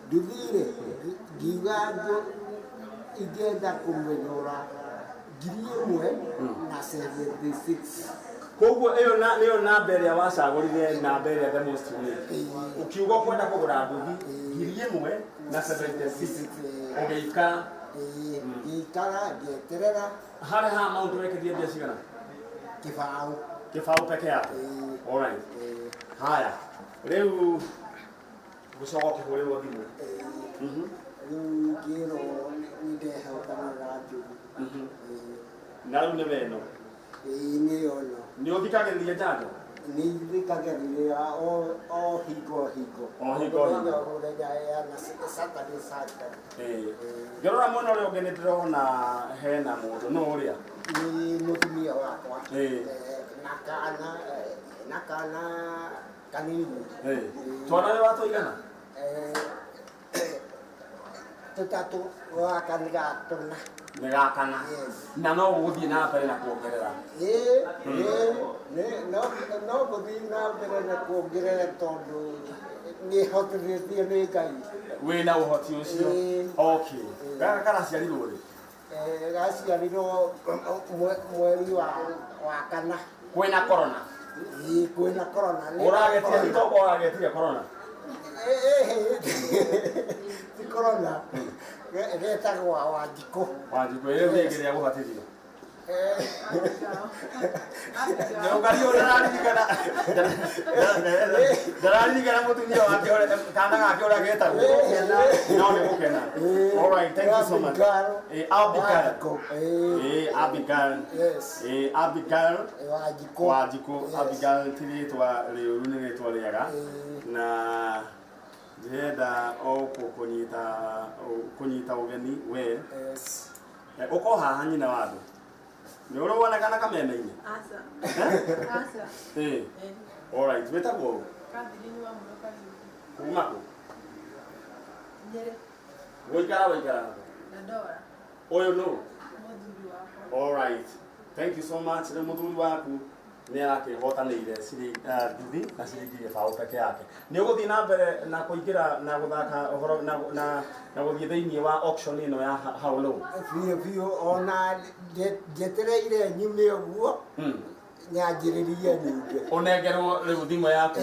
[SPEAKER 2] nduthi ile gigago igenda kumenyora ngiri imwe na 76.
[SPEAKER 1] Koguo iyo niyo namba iria wacagurire namba iria the most unique. Ukiuga kwenda kugura nduthi ngiri imwe na 76 ugeika
[SPEAKER 2] ikara geterera
[SPEAKER 1] hare ha amount wekithie mbia cigana kibao peke yake. All right, haya riu gucoka kuhurirwo thimu
[SPEAKER 2] ngiro ndehotanira nduthi
[SPEAKER 1] na riu ni weno
[SPEAKER 2] ni ono
[SPEAKER 1] ni uthikagiriria Njanjo
[SPEAKER 2] ni thikagiriria o hingo ya Saturday
[SPEAKER 1] ngirora mwena uria ungi ndirona hena mundu no uria
[SPEAKER 2] ni mutumia wakwa na kana kanini
[SPEAKER 1] twana we watu igana
[SPEAKER 2] tutatu wakaniga tuna
[SPEAKER 1] megakana na no guthii na mbere na kuongerera
[SPEAKER 2] no guthii na mbere na kuongerera tondu ni hotithie ni Ngai
[SPEAKER 1] wina uhoti ucio okay gaka kana ciarirwo ri
[SPEAKER 2] gaciarirwo mweri wa kana
[SPEAKER 1] kwina corona
[SPEAKER 2] kwina corona
[SPEAKER 1] uragetia thitoko uragetia corona
[SPEAKER 2] ti corona retagwo Wanjikũ
[SPEAKER 1] ĩyo nĩ ĩngĩ rĩa gũbatithio ndararirikana mũtumia wake kana gake ũrĩa getagwo no nĩ gũkena. All right, thank you so much. Abigail Wanjikũ Abigail ti rĩtwa rĩũru nĩ rĩtwa rĩega na ndĩrenda o kũnyita ũgeni we ũko haha nyina wa andũ nĩ ũrũonekana kameme-inĩ aca all right wĩtagwo kuma kũ gũikara ũyũ nũ all right thank you so much nĩ mũthuri waku nĩ arakĩhotanĩire nduthi na ciringi gĩbaũ peke yake nĩ ũgũthiĩ na mbere na kũingĩra na gũthaka ũhoro na gũthiĩ thĩinĩ wa auction ĩno ya how low
[SPEAKER 2] biũ ona njetereire nyume ũguo nyanjĩrĩrie ningĩ
[SPEAKER 1] ũnengerwo rĩu thimũ yaku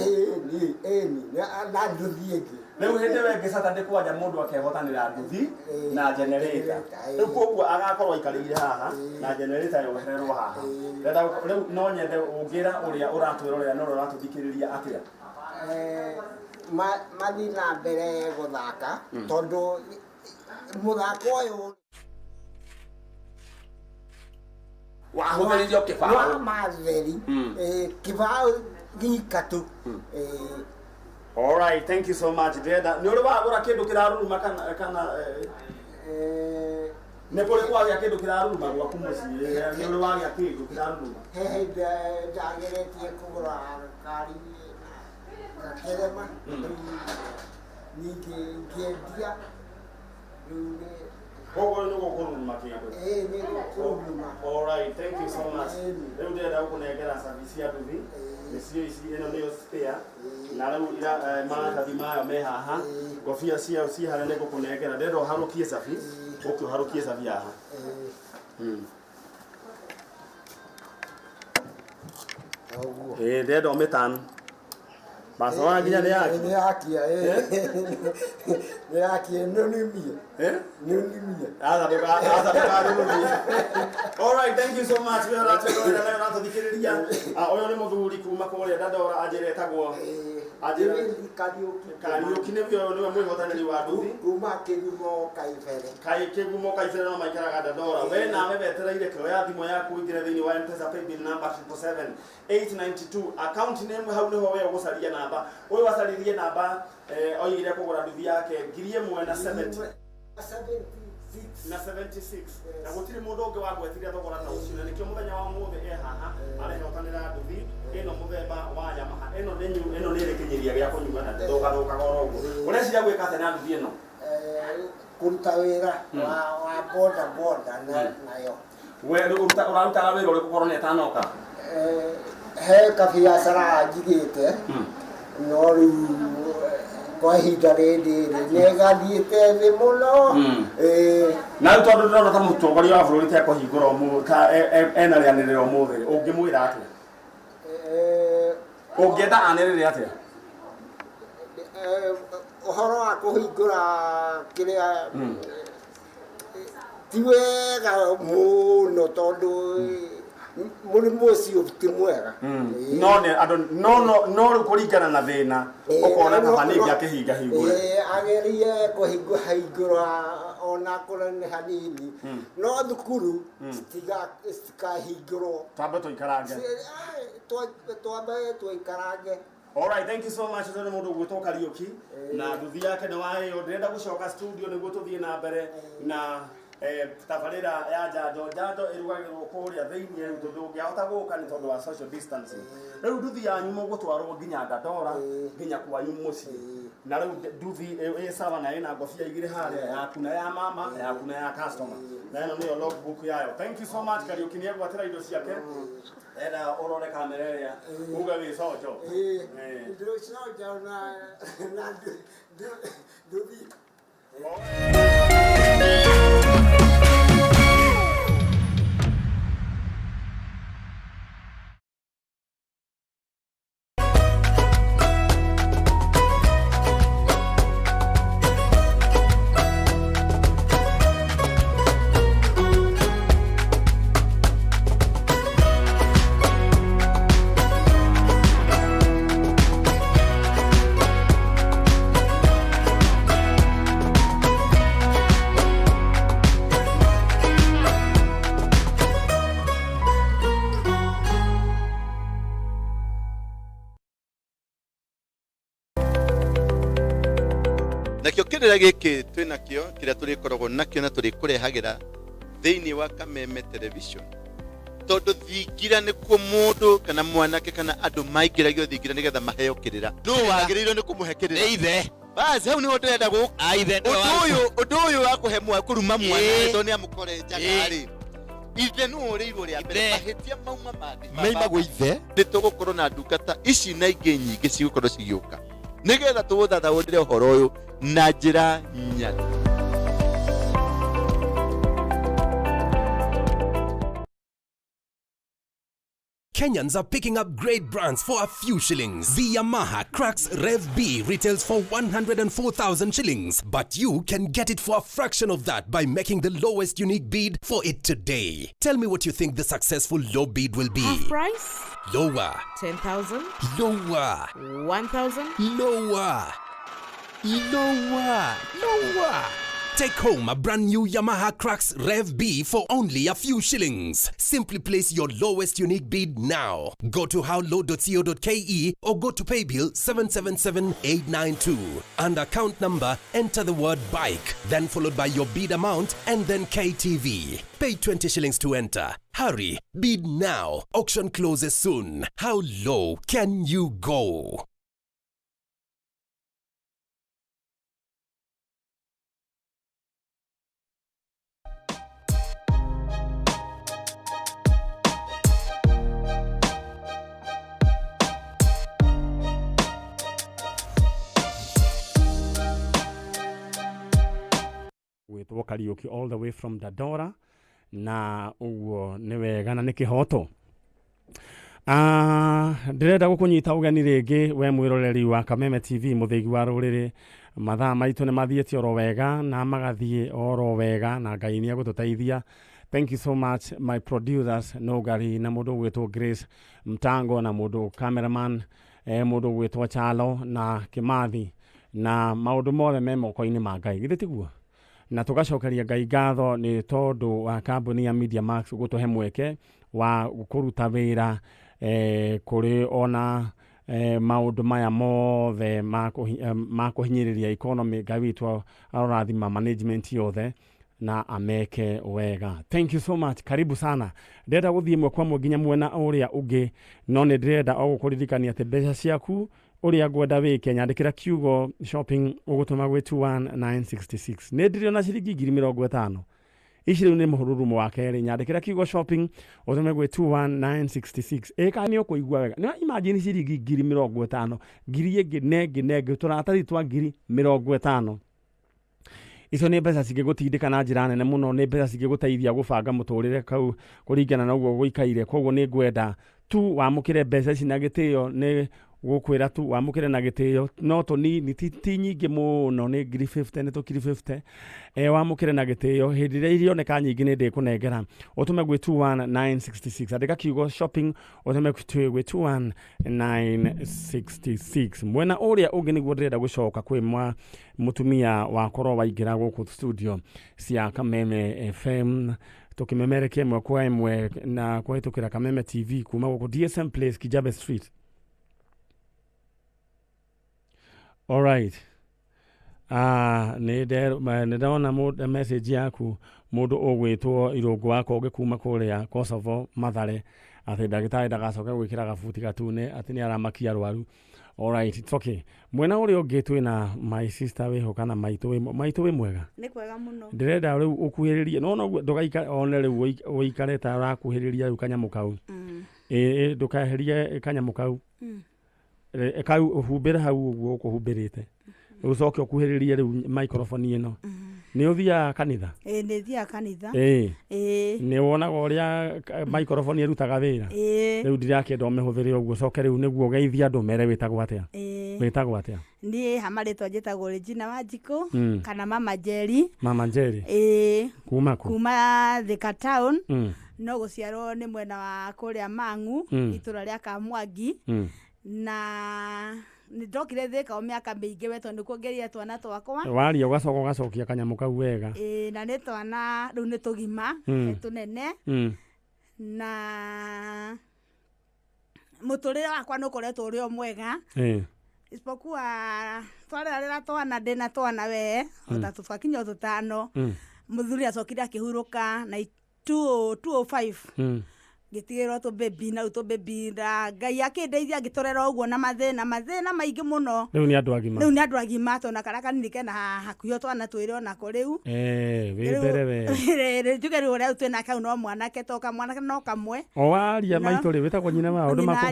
[SPEAKER 2] na nduthi ĩngĩ
[SPEAKER 1] rĩu hĩndĩ we ngĩ Saturday kwanja mũndũ akehotanĩra nduthi na generator rĩu koguo agakorwo aikarĩire haha na generator yohererwo haha rĩu no nyende ũngĩra ũrĩa ũratwĩrorera no ũratũthikĩrĩria atĩa
[SPEAKER 2] mathiĩ na mbere gũthaka tondũ mũthako ũyũ
[SPEAKER 1] wahũthĩririo kĩbaũ
[SPEAKER 2] wa matheri kĩbaũ gĩkatũ
[SPEAKER 1] all right thank you so much ndĩrenda nĩ ũrĩ wagũra kĩndũ kĩraruruma kana nĩ kũrĩ kwagĩa kĩndũ kĩraruruma gwaku mũciĩ nĩ ũrĩ wagĩa kĩndũ kĩraruruma
[SPEAKER 2] he ndageretie kũgũra ngari gakerema ningĩ ngĩendia rĩu
[SPEAKER 1] koguo nĩ gũkũruruma kĩndũ
[SPEAKER 2] nĩ gũkũruruma
[SPEAKER 1] all right thank you so much rĩu ndĩrenda gũkũnengera service ya nduthi nĩcio ici ĩno nĩyo spare na rĩu maratathi mayo me haha ngobia ciao ci harĩa nĩ ngũkũnengera ndĩrenda ũharũkie cabi ũke ũharũkie cabi haha ndĩrenda ũmĩtani basa wana nginya nĩ
[SPEAKER 2] yakia nonimie
[SPEAKER 1] all right thank you so much we ratũthikĩrĩria ũyũ nĩ mũthuri kuma kũrĩa Dandora anjĩra etagwo Kariũki nĩwe mwĩhotanĩri wa nduthi
[SPEAKER 2] kuma Kĩgumo
[SPEAKER 1] Kaibere no maikaraga Dandora we nawe wetereire kĩoya thimũ yaku ũingĩre thĩinĩ wa M-Pesa paybill number 77892 account name hau nĩho we ũgũcaria namba ũyũ wacaririe namba oigire kũgũra nduthi yake 1,070 na 76 na gũtirĩ mũndũ ũngĩ wagwetirie thogora ta ũcio na nĩkĩo mũthenya wa ũmũthĩ haha arehotanĩra nduthi ĩno mũthemba wa Yamaha ĩno nĩ ĩrĩkinyĩria gĩa kũnyua na ndũgathũkaga oro ũguo ũreciria gwĩka atĩa na nduthi ĩno
[SPEAKER 2] kũruta wĩra wa boda nayo
[SPEAKER 1] we ũrarutaga wĩra ũrĩkũ korwo nĩ ĩtanoka
[SPEAKER 2] he kabiacara njigĩte no rĩu kwa ihinda rĩrĩ nĩgathiĩte thĩ mũno
[SPEAKER 1] na rĩu tondũ ndĩrona ta mũtongoria wa bũrũri tekũhingũra ena rĩanĩrĩra ũmũthĩ ũngĩmwĩra atĩa ũngĩenda anĩrĩre atĩa
[SPEAKER 2] ũhoro wa kũhingũra kĩrĩa ti wega mũno tondũ mũrimũ ũcio ti mwega
[SPEAKER 1] no rĩu kũringana na thĩna ũkona kaba nĩngĩ akĩhingahingũre
[SPEAKER 2] agerie kũhingũra ona kũrĩa nĩ hanini no thukuru citikahingũrwo
[SPEAKER 1] twambe tũikarange
[SPEAKER 2] twambe tũikarange.
[SPEAKER 1] All right, thank you so much. Ũcio nĩ mũndũ ũgwĩtwo Kariũki na nduthi yake nĩ waheo ndĩrenda gũcoka studio nĩguo tũthiĩ na mbere na tabarira ya Njanjo irugagirwo kuria thiini riu ndungihota guka ni tondu wa social distancing riu nduthi yanyu mugutwarwo nginya Dandora nginya kwanyu mucii na riu nduthi sawa na ina ngobia igire haria yaku na ya mama yaku na ya customer na ino niyo logbook yayo. Thank you so much Kariuki ni egwatira indo ciake enda urore kamera ria uga wi sojo
[SPEAKER 2] ndio sojo na nduthi
[SPEAKER 4] nakio kirira giki twinakio kiria turikoragwo nakio na turikurehagira thiini wa Kameme television tondu thingira ni kuo mundu kana mwanake kana andu maingiragio thingira nigetha maheo kirira no wagiriirwo ni kumuhe kirira ithe basi hau ni undu enda gu aithe undu uyu wa kuhe mwa kuruma mwana to ni amukore njagari ithe no urirwo ria mbere mahitia mauma maima gwe ithe nitugukorwo na ndungata ici na ingi nyingi cigukorwo cigiuka nigetha tuuthathaurire uhoro uyu na njira nyati.
[SPEAKER 5] Kenyans are picking up great brands for a few shillings. The YAMAHA CRUX REVB retails for 104,000 shillings, but you can get it for a fraction of that by making the lowest unique bid for it today. Tell me what you think the successful low bid will be.
[SPEAKER 6] Half price?
[SPEAKER 5] Lower.
[SPEAKER 6] 10,000?
[SPEAKER 5] Lower.
[SPEAKER 6] 1,000?
[SPEAKER 5] Lower. Lower. Lower. Take home a brand new YAMAHA CRUX REVB for only a few shillings. Simply place your lowest unique bid now. Go to howlow.co.ke or go to paybill 777892. And account number, enter the word bike, then followed by your bid amount and then KTV. Pay 20 shillings to enter. Hurry, bid now. Auction closes soon. How low can you go?
[SPEAKER 1] gwitwo Kariuki all the way from Dandora na uguo ni wega na ni kihoto. Ndirenda gukunyita ugeni ringi we mwiroreri wa Kameme TV muthigi wa ruriri mathaa maitu ni mathiete oro wega na magathie oro wega na Ngai ni agututeithia. Thank you so much my producers Nogari na mundu gwitwo Grace Mtango na mundu cameraman mundu gwitwo Chalo na Kimathi na maundu mothe me moko-ini ma Ngai githĩ tiguo na tugacokeria Ngai ngatho ni tondu wa kambuni ya Media Max gutuhe mweke wa kuruta wira kuri ona maundu maya mothe ma kuhinyiriria economy. Ngai witu arorathima management yothe na ameke wega. Thank you so much. Karibu sana. Ndenda guthie mwe kwa mwe nginya mwena uria ungi no ni ndenda o gukuririkania ati mbeca ciaku uria ngwenda wike nyandikira kiugo shopping ugutuma gwe 21966 ne ndirio na ciringi 50,000 ici riu ni muhururumo wa keri nyandikira kiugo shopping utume gwe 21966 eka ni ukuigua wega na imagine ciringi 50,000 ngiri nenge turatari twa 50,000 icio ni mbeca cingigutindika na njira nene muno ni mbeca cingiguteithia gubanga muturire kau kuringana na uguo guikaire koguo ni ngwenda tu wamukire mbeca ici na gitio ni gukwira tu wamukire na gitio no to ni ti nyingi muno ni 50 ni to 50 wamukire na gitio hindire irio ne ka nyingi ni ndikunengera utume gwe 21966 andika kiugo shopping utume gwe 21966 mwena uria ungi niguo ndirenda gucoka kwi mutumia wa koro waingira guku studio cia Kameme FM tukimemerekia mwe kwa imwe na kuhitukira Kameme TV kuma guku DSM Place Kijabe Street. All right. nä ndona message yaku må ndå å gwä two irå wako å gä kuma kå rä a Kosovo Mathare atä ndagä tarä ndagacoke gwä kä ra gabuti gatune atä nä aramakia arwaru. Alright, it's okay. Mwena å rä å ngä twä na my sister wä ho kana maitå wä mwega
[SPEAKER 6] nä kwega må no
[SPEAKER 1] ndä renda rä u å kuhä rä rie no ndå gaika one rä u å ikare ta rakuhä rä ria rä u kanyamå kau ndå kaherie kanyamå kau kau humbä re hau å guo å kå humbä rä te å coke å kuhä rä rie rä u microphone ä no nä å thiaga kanitha
[SPEAKER 6] nä thiaga kanitha
[SPEAKER 1] nä wonaga å rä a microphone ĩrutaga wä ra rä u ndirakenda å mä hå thä re å guo coke rä u nä guo geithia andå mere wä tagwo atä a wä tagwo atä a
[SPEAKER 6] niä hamarä twa njä tagwo Regina Wanjikå kana Mama Njeri kuma Thika Town no gå ciarwo nä mwena wa kå rä a Mang'u itå ra rä a Kamwangi na nä ndokire Thika o mä aka mä ingä we tondå nä kuongeria twana twakwa
[SPEAKER 1] waria ũgacoka ũgacokia kanyamũ kau wega
[SPEAKER 6] na nä twana rä u nä tå gima tå nene na må tå rä re wakwa nä å koretwo å rä o mwega isipokuwa twarä ra twana ndä na twana we otatå twakinya tå tano må thuri acokire akä hurå ka na 205 gĩtigĩrwo tũ baby na tũ baby na Ngai akĩndeithia ngĩtorera ũguo na mathĩna maingĩ mũno
[SPEAKER 1] rĩu nĩ andũ
[SPEAKER 6] agima tondũ karĩa kanini kena hakuhĩ twana twĩrĩ onako rĩu
[SPEAKER 1] wĩ mbere we
[SPEAKER 6] njuge rĩu ũrĩa twĩna kau no mwanake toka mwanake no kamwe
[SPEAKER 1] o waria maitũ rĩ wĩtagwo nyina wa ũndũ mako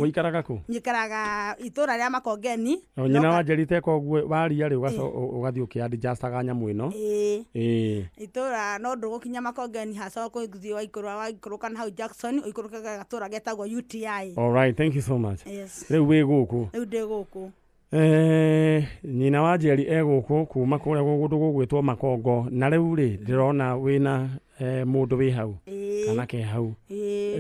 [SPEAKER 1] ũikaraga kũ
[SPEAKER 6] njikaraga itũra rĩa Makongeni
[SPEAKER 1] o nyina wa Njeri teka ũguo waria rĩ ũgathiĩ ũkĩandjastaga nyamũ ĩno
[SPEAKER 6] itũra no ndũgũkinya Makongeni hacoka ũgũthiĩ waikũrũka na hau Jackson oikũrũkaga gatũra getagwo UTI.
[SPEAKER 1] All right, thank you so much.
[SPEAKER 6] Yes.
[SPEAKER 1] Rĩu wĩ gũkũ
[SPEAKER 6] rĩu ndĩ gũkũ
[SPEAKER 1] nyina wa Njeri gũkũ kuma kũrĩa gũkũ gũgwĩtwo Makongo na rĩu rĩ ndĩrona wĩna mũndũ wĩ hau kana ke hau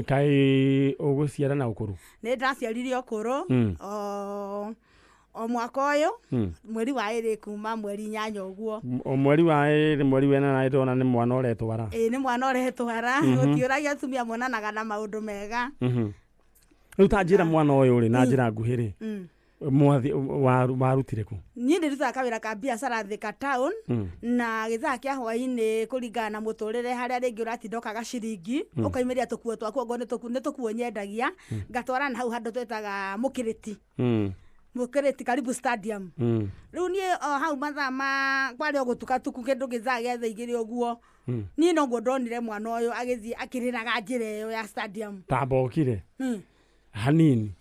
[SPEAKER 1] kaĩ ũgũciara na ũkũrũ
[SPEAKER 6] nĩ ndaciarire ũkũrũ o mwaka ũyũ mweri wa ĩrĩ kuma mweri 8 ũguo
[SPEAKER 1] o mweri wa ĩrĩ mweri wena na ndona nĩ mwana ũretwara
[SPEAKER 6] nĩ mwana ũretwara gũtiũragia atumia monanaga na maũndũ mega
[SPEAKER 1] rĩu ta njĩra mwana ũyũ rĩ na njĩra nguhĩ rĩ mwathi warutire kũ
[SPEAKER 6] niĩ ndĩrutaga kawĩra ka biacara Thika Town na gĩthaa kĩa hwainĩ kũringana na mũtũrĩre harĩa rĩngĩ ũratinda ũkaga ciringi ũkaimĩria tũkuo twaku ngo nĩ tũkuo nyendagia ngatwara na hau handũ twĩtaga Mũkĩrĩti karibu stadium rĩu niĩ hau mathaa kwarĩ gũtukatuku kĩndũ gĩthaa gĩa thaa igĩrĩ ũguo niĩ noguo ndonire mwana ũyũ agĩthiĩ akĩrĩraga njĩra ĩyo ya stadium
[SPEAKER 1] tamba okire hanini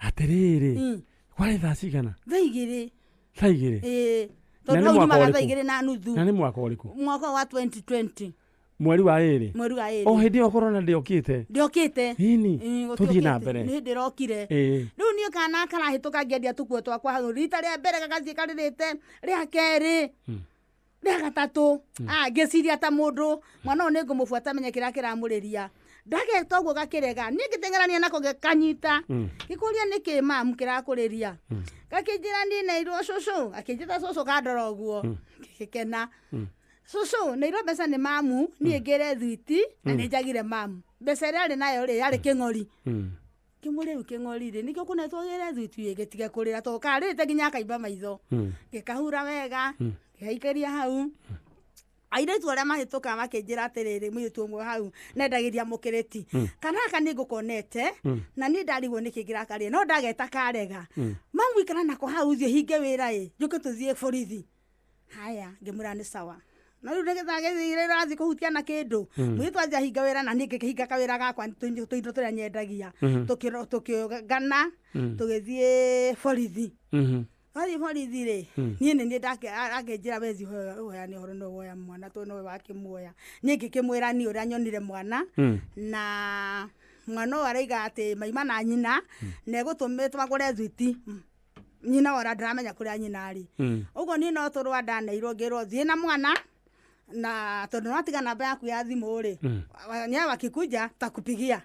[SPEAKER 1] atĩrĩrĩ kwarĩ thaa cigana
[SPEAKER 6] thaa igĩrĩ
[SPEAKER 1] tondũ
[SPEAKER 6] hau nyumaga thaa igĩrĩ na nuthu
[SPEAKER 1] na nĩ mwaka ũrĩkũ
[SPEAKER 6] mwaka wa 2020
[SPEAKER 1] mweri wa ĩrĩ o hĩndĩ ĩyo korona ndĩokĩte ini tũthiĩ na mbere
[SPEAKER 6] nĩ ndĩrokire rĩu niĩ kana karahĩtũka ngĩendia tũkuo twakwa hau rita rĩa mbere gagathiĩ karĩrĩte rĩa kerĩ rĩa gatatũ ngĩciria ta mũndũ mwana ũyũ nĩ ngũmũbuata menye kĩrĩa kĩramũrĩria ndageta ũguo gakĩrega niĩ ngĩteng'erania nako gĩkanyita gĩkũria nĩkĩ mamu kĩrakũrĩria gakĩnjĩra niĩ Nairũ cũcũ akĩnjĩta cũcũ kandora ũguo gĩkena cũcũ Nairũ mbeca nĩ mamu niĩ ngĩre thwiti na nĩ njagire mamu mbeca ĩrĩa arĩ nayo rĩ yarĩ kĩng'ori kĩmũrĩu kĩng'ori rĩ nĩkĩo kũnetwo gĩre thwiti gĩtige kũrĩra tondũ karĩte nginya akaimba maitho gĩkahura wega gĩgaikĩria hau airĩtu arĩa mahĩtũkaga makĩnjĩra atĩrĩrĩ mũirĩtu ũmwe hau nendagĩria Mũkĩrĩti kana aka nĩ ngũkonete na niĩ ndarigwo nĩkĩ kĩrakarĩa no ndageta karega mamu ikara nako hau thiĩ hinge wĩra njũke tũthiĩ borithi haya ngĩmwĩra nĩ sawa na rĩu nĩgetha gĩthire rathiĩ kũhutia na kĩndũ mũirĩtu anjia hinga wĩra na niĩ ngĩkĩhinga kawĩra gakwa tũindo tũrĩa nyendagia tũkĩũngana tũgĩthiĩ borithi wathiĩ borithi rĩ niĩ nĩ akĩnjĩra wezi ũheane ũhoro nĩ woya mwana tondũ nĩwe wakĩmuoya niĩ ngĩkĩmwĩra niĩ ũrĩa nyonire mwana na mwana ũyũ arauga atĩ maima na nyina na egũtũmagũre thwiti nyina wora ndaramenya kũrĩa nyina arĩ ũguo niĩ no tũrũa ndanĩirwo ngĩrwo thiĩ na mwana na tondũ watiga namba yaku ya thimũ rĩ nyaya wakikuja takupigia.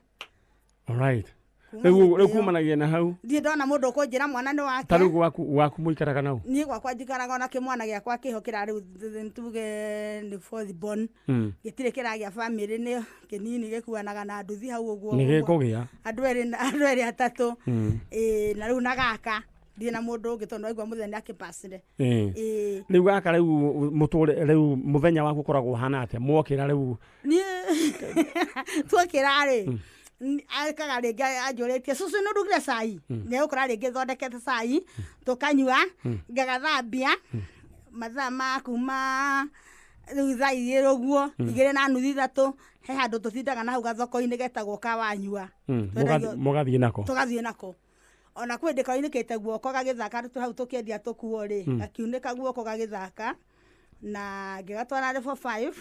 [SPEAKER 1] Alright. Rĩu kumanagia na hau
[SPEAKER 6] ndiĩ ndona mũndũ ũkũnjĩra mwana nĩ wake.
[SPEAKER 1] Ta rĩu gwaku mũikaraga nau?
[SPEAKER 6] Niĩ gwakwa njikaraga ona kĩmwana gĩakwa kĩho kĩrarĩ tuge nĩ fourth born gĩtirĩ kĩragĩa family nĩ kĩnini gĩkuanaga na nduthi hau ũguo.
[SPEAKER 1] Nĩ gĩkũgĩa
[SPEAKER 6] andũ erĩ atatũ na rĩu na gaka Ndi na mundu ungi tondu aigwa muthenya akipacire.
[SPEAKER 1] Riu gaka riu mutore riu muthenya waku koragwo hana atia mwokira riu
[SPEAKER 6] Ni twokira ri akaga ringi anjuritie cucu ni ndugire cai ni ukora ringi thondekete cai tukanyua ngagathambia mathaa ma kuma riu thaa igiri uguo 2:30 he handu tuthindaga na hau gathoko-ini getagwo Kawanyua
[SPEAKER 1] mugathie nako
[SPEAKER 6] tugathie nako ona kwi ndikainĩkĩte guoko gagĩthaka tu hau tukiendia tukuo ri gakiunĩka guoko gagĩthaka na ngĩgatwara level 5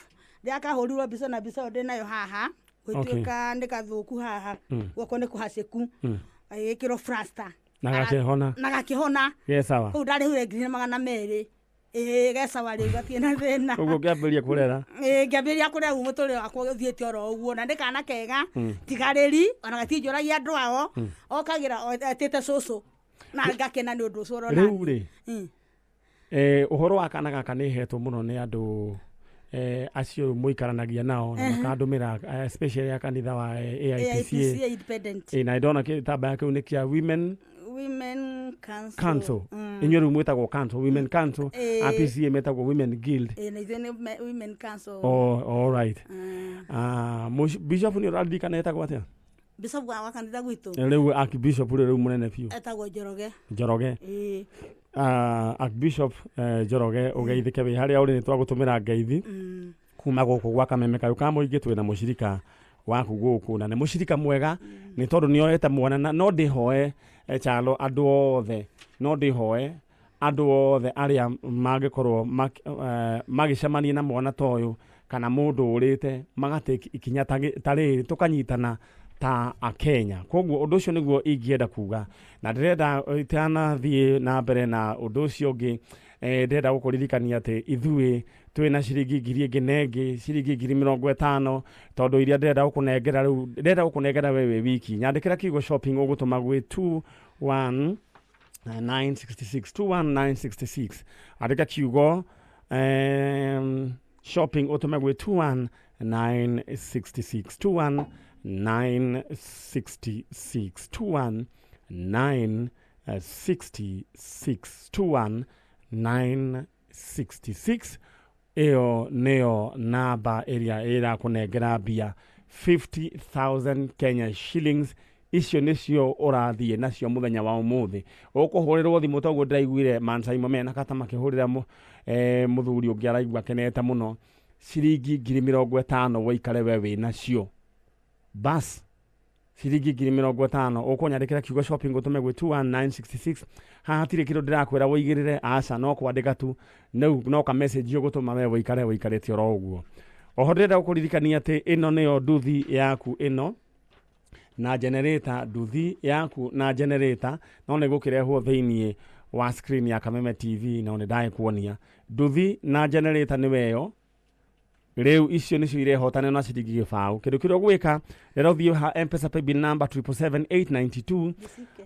[SPEAKER 6] ndiakahũrirwo mbica na mbica ndi nayo haha gwĩtuĩka nĩ gathuku haha guoko nĩ kũhacĩku agĩkĩrwo plaster na gakĩhona
[SPEAKER 1] gesawa
[SPEAKER 6] kũu ndarĩ hure 200 gesawa rĩu gatirĩ na thĩna
[SPEAKER 1] ũguo ngĩambĩrĩria kũrera
[SPEAKER 6] ngĩambĩrĩria kũrera mũtũrĩre wakwa ũthiĩte oro ũguo na nĩ kana kega tigarĩri ona gatinjũragia andũ ao okagĩra etĩte cũcũ na ngakena nĩ ũndũ ũcio ũrona
[SPEAKER 1] rĩu rĩ ũhoro wa kana gaka nĩ hetwo mũno nĩ andũ acio mũikaranagia nao na makandũmĩra especially ya kanitha wa AIPCA
[SPEAKER 6] independent
[SPEAKER 1] na ndona gĩtambaya kĩu nĩ kĩa women
[SPEAKER 6] council
[SPEAKER 1] inyuĩ rĩu mwĩtagwo council women council APCA metagwo women guild
[SPEAKER 6] na ithuĩ nĩ women council
[SPEAKER 1] all right bishop nĩ ũraririkana etagwo atĩa
[SPEAKER 6] bishop wa kanitha gwitũ
[SPEAKER 1] rĩu archbishop rĩu mũnene biũ
[SPEAKER 6] etagwo
[SPEAKER 1] Njoroge archbishop Njoroge ũgeithĩke wĩ harĩa ũrĩ nĩ twagũtũmĩra ngeithi kuma gũkũ gwa Kameme kayũ ka mũingĩ twĩna mũcirika waku gũkũ na nĩ mũcirika mwega nĩ tondũ nĩoete mwana na no ndĩhoe chalo andũ othe no ndĩhoe andũ othe arĩa mangĩkorwo magĩcemania na mwana ta ũyũ kana mũndũ ũrĩte magatake ikinya ta rĩrĩ tũkanyitana ta Akenya. Koguo ũndũ ũcio nĩguo ingĩenda kuga na ndĩrenda itanathiĩ na mbere na ũndũ ũcio ũngĩ ndĩrenda gũkũririkania atĩ ithuĩ twĩna ciringi 1,000 ciringi 50,000 tondũ iria ndĩrenda gũkũnengera rĩu ndĩrenda gũkũnengera wewe wiki nyandĩkĩra kiugo shopping ũgũtũma gwĩ 21966 andĩka kiugo shopping ũtũme gwĩ 21966 21966 ĩyo nĩyo namba ĩrĩa ĩrakũnengera mbia 50,000 Kenya shillings icio nĩcio ũrathiĩ nacio mũthenya wa ũmũthĩ ũkũhũrĩrwo thimũ toguo ndĩraiguire Mansaimo mena kata makĩhũrĩra mũthuri ũngĩ araigua kenete mũno ciringi 50,000 woikare we wĩ nacio bas ciringi 50,000 ũkũnyandĩkĩra kiugo shopping ũtũme gwĩ 21966 haha hatirĩ kĩndũ ndĩrakwĩra woigĩrĩre aca no kwandĩka tu no ka message ũgũtũma we woikarĩte oro ũguo. Oho ndĩrenda gũkũririkania atĩ ĩno nĩyo nduthi yaku ĩno na generator nduthi yaku na generator no nĩ gũkĩrehwo thĩinĩ wa screen ya Kameme TV na nĩ ndagĩkuonia nduthi na generator nĩ weyo rĩu icio nĩcio irehotana na ciringi gĩbaũ kĩndũ kĩrĩa ũgwĩka rĩrĩa ũthiĩ ha M-Pesa paybill number 777,892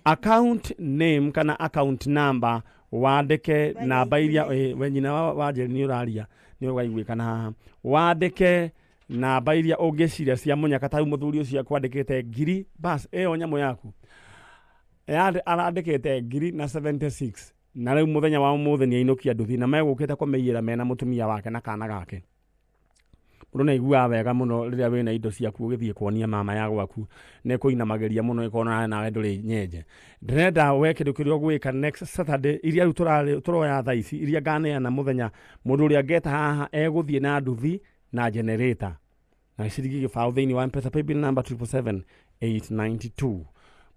[SPEAKER 1] account name kana account number wandĩke namba iria we nyina wa Njeri nĩ ũraria nĩ ũgaiguĩkana haha wandĩke namba iria ũngĩciria cia mũnyaka ta mũthuri ũcio akwandĩkĩte ngiri bas ĩyo nyamũ yaku arandĩkĩte 1,076 na rĩu mũthenya wa ũmũthĩ nĩ ainũkia nduthi na megũkĩte kũmĩiyĩra mena mũtumia wake na kana gake mũndũ nĩ aiguaga wega mũno rĩrĩa wĩna indo ciaku ũgĩthiĩ kuonia mama ya gwaku nĩ kũinamagĩria mũno ĩkorwo nawe ndũrĩ nyenje. Ndĩrenda we kĩndũ kĩrĩa ũgwĩka next Saturday iria rĩu tũroya thaa ici iria nganeana mũthenya mũndũ ũrĩa ngeta haha egũthiĩ na nduthi na generator na ciringi gĩbaũ thĩinĩ wa M-Pesa paybill number 777,892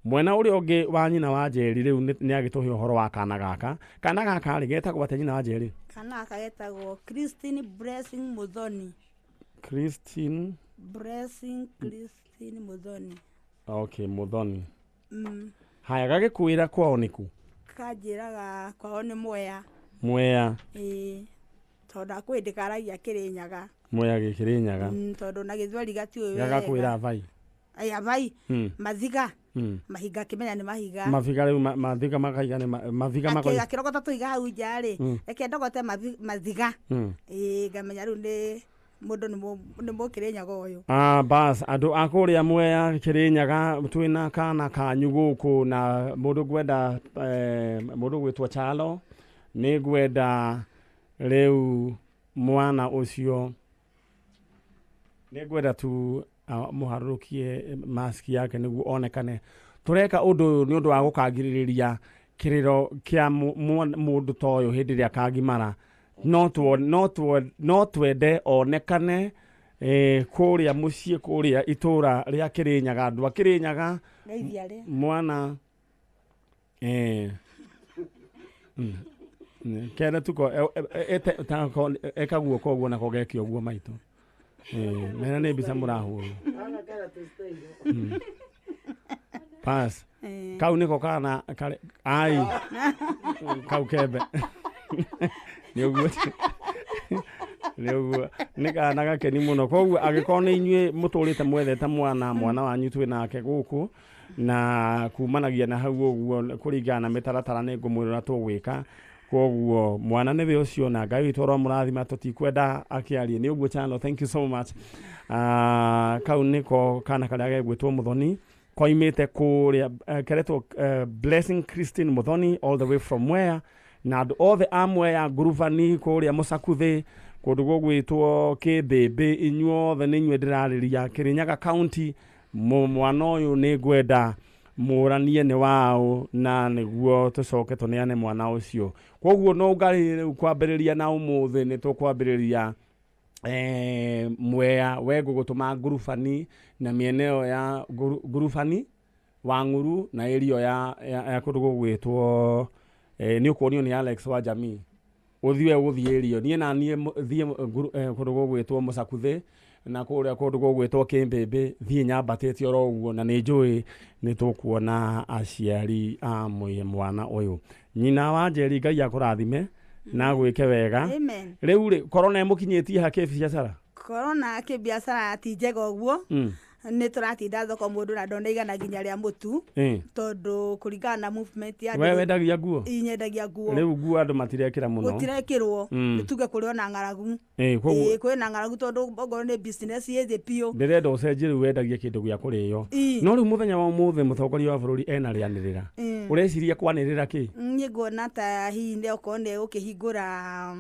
[SPEAKER 1] mwena ũrĩa ũngĩ wa nyina wa Njeri rĩu nĩ agĩtũhe ũhoro wa kana gaka rĩ getagwo atĩa nyina wa Njeri?
[SPEAKER 6] Kana gaka getagwo Christine Blessing Muthoni.
[SPEAKER 1] Christine
[SPEAKER 6] Muthoni.
[SPEAKER 1] Okay, Muthoni. Haya gagĩkwĩra kwao nĩku?
[SPEAKER 6] Kanjĩraga kwao nĩ
[SPEAKER 1] Mwea.
[SPEAKER 6] Tondũ akwĩ ndĩkaragia Kĩrĩnyaga.
[SPEAKER 1] Mwea Gĩkĩrĩnyaga.
[SPEAKER 6] Tondũ na Gĩthweri gatiũĩ wega.
[SPEAKER 1] Gagakwĩra vai.
[SPEAKER 6] Vai. Mathiga. Mahiga kĩmenya nĩ mahiga.
[SPEAKER 1] Maviga rĩu mathiga makaiga nĩ maviga makaiga.
[SPEAKER 6] Akĩrogota tũiga hau nja rĩ. Reke ndogote mathiga. Ngamenya rĩu nĩ mundu ni mo Kirinyaga uyu
[SPEAKER 1] bas andu akuria Mwea Kirinyaga twina kana kanyu guku na mundu gwenda mundu gwitwa Chalo ni gwenda riu mwana ucio ni gwenda tu muharurukie mask yake niguo onekane tureka undu ni undu wa gukagiriria kiriro kia mundu toyo hindi ria kagimara no twende onekane kuria mucie kuria itura ria Kirinyaga andu a Kirinyaga mwana kena tuko eka guoko guo na kogekio guo maitu mena ne bisa murahu pas kau niko kana ai kau kebe niguo nika naga keni muno koguo agikona inyue muturite mwethete mwana wanyu twi nake guku na kumanagia na hau uguo kuringana na mitaratara ni ngumwirira tugwika koguo mwana niwe ucio na Ngai witũ mũrathima tutikwenda akiarie ni uguo channel. Thank you so much. Kau niko kana karia gegwitwo Muthoni koimite kuria keretwo Blessing Christine Muthoni all the way from Mwea na all the Mwea Nguruvani kuria Musakuthi kundu gugwitwo Kibebe inyuothe ni inyue ndirariria Kirinyaga County mwana uyu ni gwenda muranie ni wao na niguo tucoke tuneane mwana ucio koguo no ngari kwambiriria na umuthi ni tukwambiriria Mwea wego gutuma Nguruvani na mieneo ya Nguruvani Wang'uru na area ya kundu gugwitwo ni ukonio ni Alex wa jamii uthiwe uthierio nie na nie thie kundu gugwitwo Musakuthi na kuria kundu gugwitwo Kimbebe thie nyambatete oro uguo na ni njui ni tukuona aciari a mwana uyu nyina wa Njeri Ngai akurathime na gwike wega riu ri corona emukinyitie ha kibiacara
[SPEAKER 6] corona kibiacara ti njega uguo ni turatinda thoko mundu na ndona igana nginya ria mutu tondu kuringana na movement ya
[SPEAKER 1] we wendagia nguo
[SPEAKER 6] inyendagia nguo
[SPEAKER 1] riu nguo andu matirekira muno
[SPEAKER 6] gutirekirwo tuge kuri ona ngaragu kwina ngaragu tondu ngoro ni business yethe pio
[SPEAKER 1] ndirenda ucenjie riu wendagia kindu gya kuriyo no riu muthenya wa muthe mutongoria wa bururi ena rianirira ureciria kwanirira ki
[SPEAKER 6] ni ngona ta hinde okone ukihingura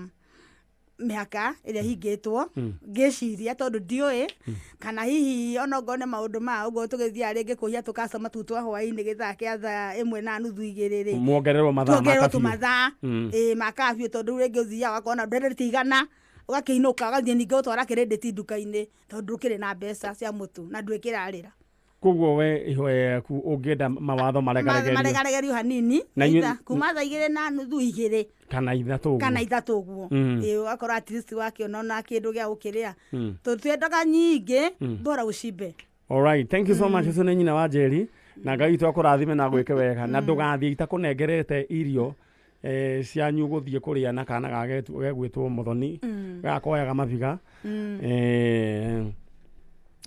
[SPEAKER 6] mihaka iria hingitwo ngiciria tondu ndioi kana hihi ona ngone maundu ma ugo tugithia ringi kuhia tukacoma tutwa hwaini githaa kia thaa 1:30
[SPEAKER 1] muongererwo mathaa
[SPEAKER 6] makafio tondu ringi uthia wakona ndendete igana ugakiinuka ugathie ningi utwara credit nduka-ini tondu kiri na mbeca cia mutu na ndwikirarira
[SPEAKER 1] koguo we ihoya ku ungienda mawatho
[SPEAKER 6] maregaregerio hanini kuma thaa 2:30 kana ithatu guo ugakora at least wakiona na kindu gia gukiria tutwendaga nyingi bora ucibe.
[SPEAKER 1] All right, thank you so much. Ucio ni nyina wa Njeri na Ngai tu akurathime na gwike wega na ndugathie itakunengerete irio cianyu guthie kuria na kana gagwitwo Muthoni gakoyaga mabiga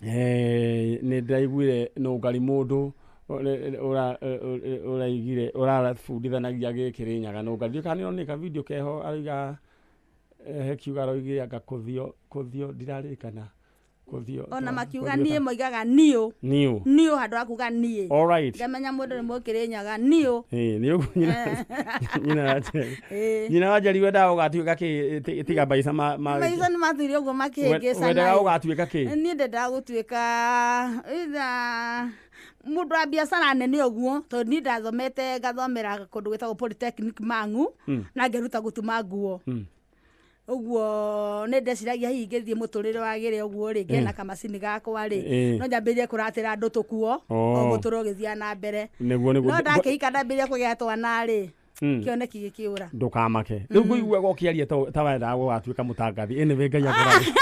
[SPEAKER 1] ni ndaiguire no ngari mundu uraigire urarabundithanagia Kirinyaga no ngari kana ni ka video keho ariga hekiuga roigire anga kuthio ndirarikana kuthio
[SPEAKER 6] ona makiuga nie moigaga niu handu akuga nie.
[SPEAKER 1] All right,
[SPEAKER 6] ngamenya mundu ni Kirinyaga niu
[SPEAKER 1] ni ugu nyina wa Njeri wenda ugatuika ki tiga baisa
[SPEAKER 6] baisa ni mathiri ugu makihingicana
[SPEAKER 1] wenda ugatuika ki
[SPEAKER 6] ni ndenda gutuika ida mundu wa biacara nene uguo tondu ni ndathomete ngathomera kundu gwitagwo Polytechnic Mang'u na ngeruta gutuma nguo uguo ne ndeciragia hihi ngithie muturire wagire uguo ringi na kamacini gakwa ri no njambirie kuratira andu tukuo o guturo githia na mbere no ndakihika ndambirie kugia twana ri kioneki gikiura
[SPEAKER 1] ndukamake riu nguigua gokiaria ta wenda gugatuika mutangathi ene we Ngai akurathime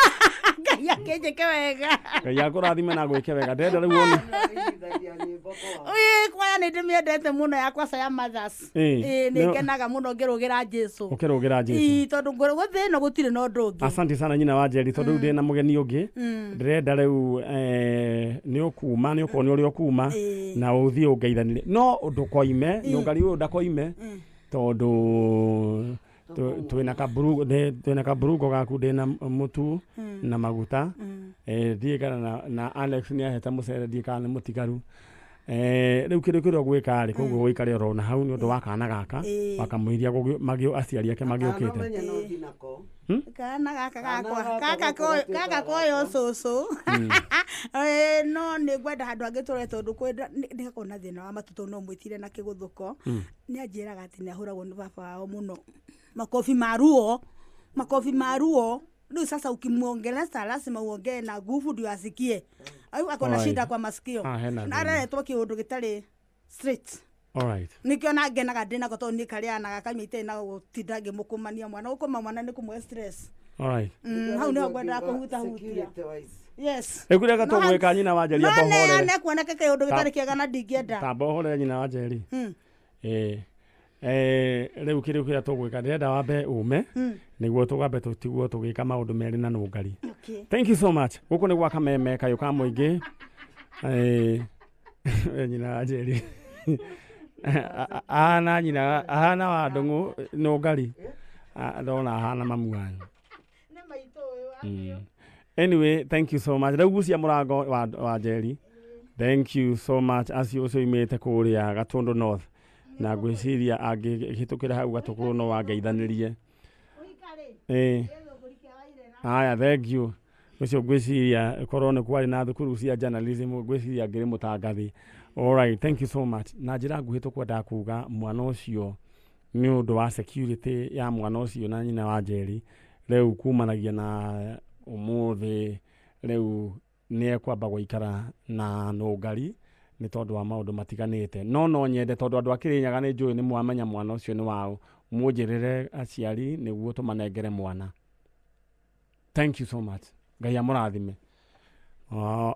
[SPEAKER 6] Ngai akinjike wega
[SPEAKER 1] Ngai akurathime na gwike wega ndenda riu ona
[SPEAKER 6] kwaya ni ndimiendete muno yakwa ya mothers ni ngenaga muno ngirugira Jesu
[SPEAKER 1] ukirugira Jesu
[SPEAKER 6] tondu nguruguthe no gutire no ndungi.
[SPEAKER 1] Asante sana nyina wa Njeri tondu ndi na mugeni ungi ndirenda riu ni ukuma ni ukoni uri ukuma na uthie ungeithanire no ndukoime ngari uyu ndakoime tondu twina kaburugo gaku ndina mutu na maguta ndiä kana na Alex nä ahete må cere ndiä kana nä må tigaru rä u kä rä kä rä a gwä ka rä koguo gå ikare orona hau nä å ndå wa kana gaka wakamå iria magä aciari ake magä å kä te
[SPEAKER 6] kana gaka koyo cåcå no nä ngwenda handå angä tå re tondå nä gakorwo na thä na wa matå no mwä tire na kä gå thå ko nä anjä raga atä nä ahå ragwo nä baba wao må no makobi maruo rĩu sasa ukimwongeleza lazima uongee na nguvu ndio asikie au akona shida kwa masikio na aretwo kiundu gitari straight nikio na ngenaga ndina goto ni karianaga kanyite na gutinda ngimukumania mwana gukoma mwana ni kumwe stress hau ni ngwenda kuhuta yes
[SPEAKER 1] ekurega to gweka nyina wa Njeri abohore
[SPEAKER 6] ne kuoneka kiundu gitari kiega na ndingienda
[SPEAKER 1] tabohore nyina wa Njeri rĩu kĩrĩa kĩrĩa tũgwĩka ndĩrenda wambe ume nĩguo tũgambe tũtigwo tũgĩka maũndũ merĩ na nũngari. Thank you so much. Gũkũ nĩ gwa kameme kayũ ka mũingĩ nyina wa Njeri ahana wa ndũng'ũ nũngari ndona ahana mamu wanyu. Anyway, thank you so much. Rĩu gucia mũrango wa Njeri. Thank you so much. Acio ũcio imĩte kũrĩa Gatũndũ North na gwĩciria angĩhĩtũkĩra hau Gatũkũrũ no wangeithanĩrie haya thank you ũcio gwĩciria korwo nĩ kwarĩ na thukuru cia journalism gwĩciria ngĩrĩ mũtangathi. Alright, thank you so much. Na njĩra nguhĩ tũkwenda kuga mwana ũcio nĩ ũndũ wa security ya mwana ũcio na nyina wa Njeri rĩu kumanagia na ũmũthĩ rĩu nĩ ekwamba gũikara na nũngari nĩ tondũ wa maũndũ matiganĩte no nyende tondũ andũ a Kĩrĩnyaga nĩ njũĩ nĩ mwamenya mwana ũcio nĩ wao mũnjĩrĩre aciari nĩguo tũmanengere mwana. Thank you so much. Ngai amũrathime.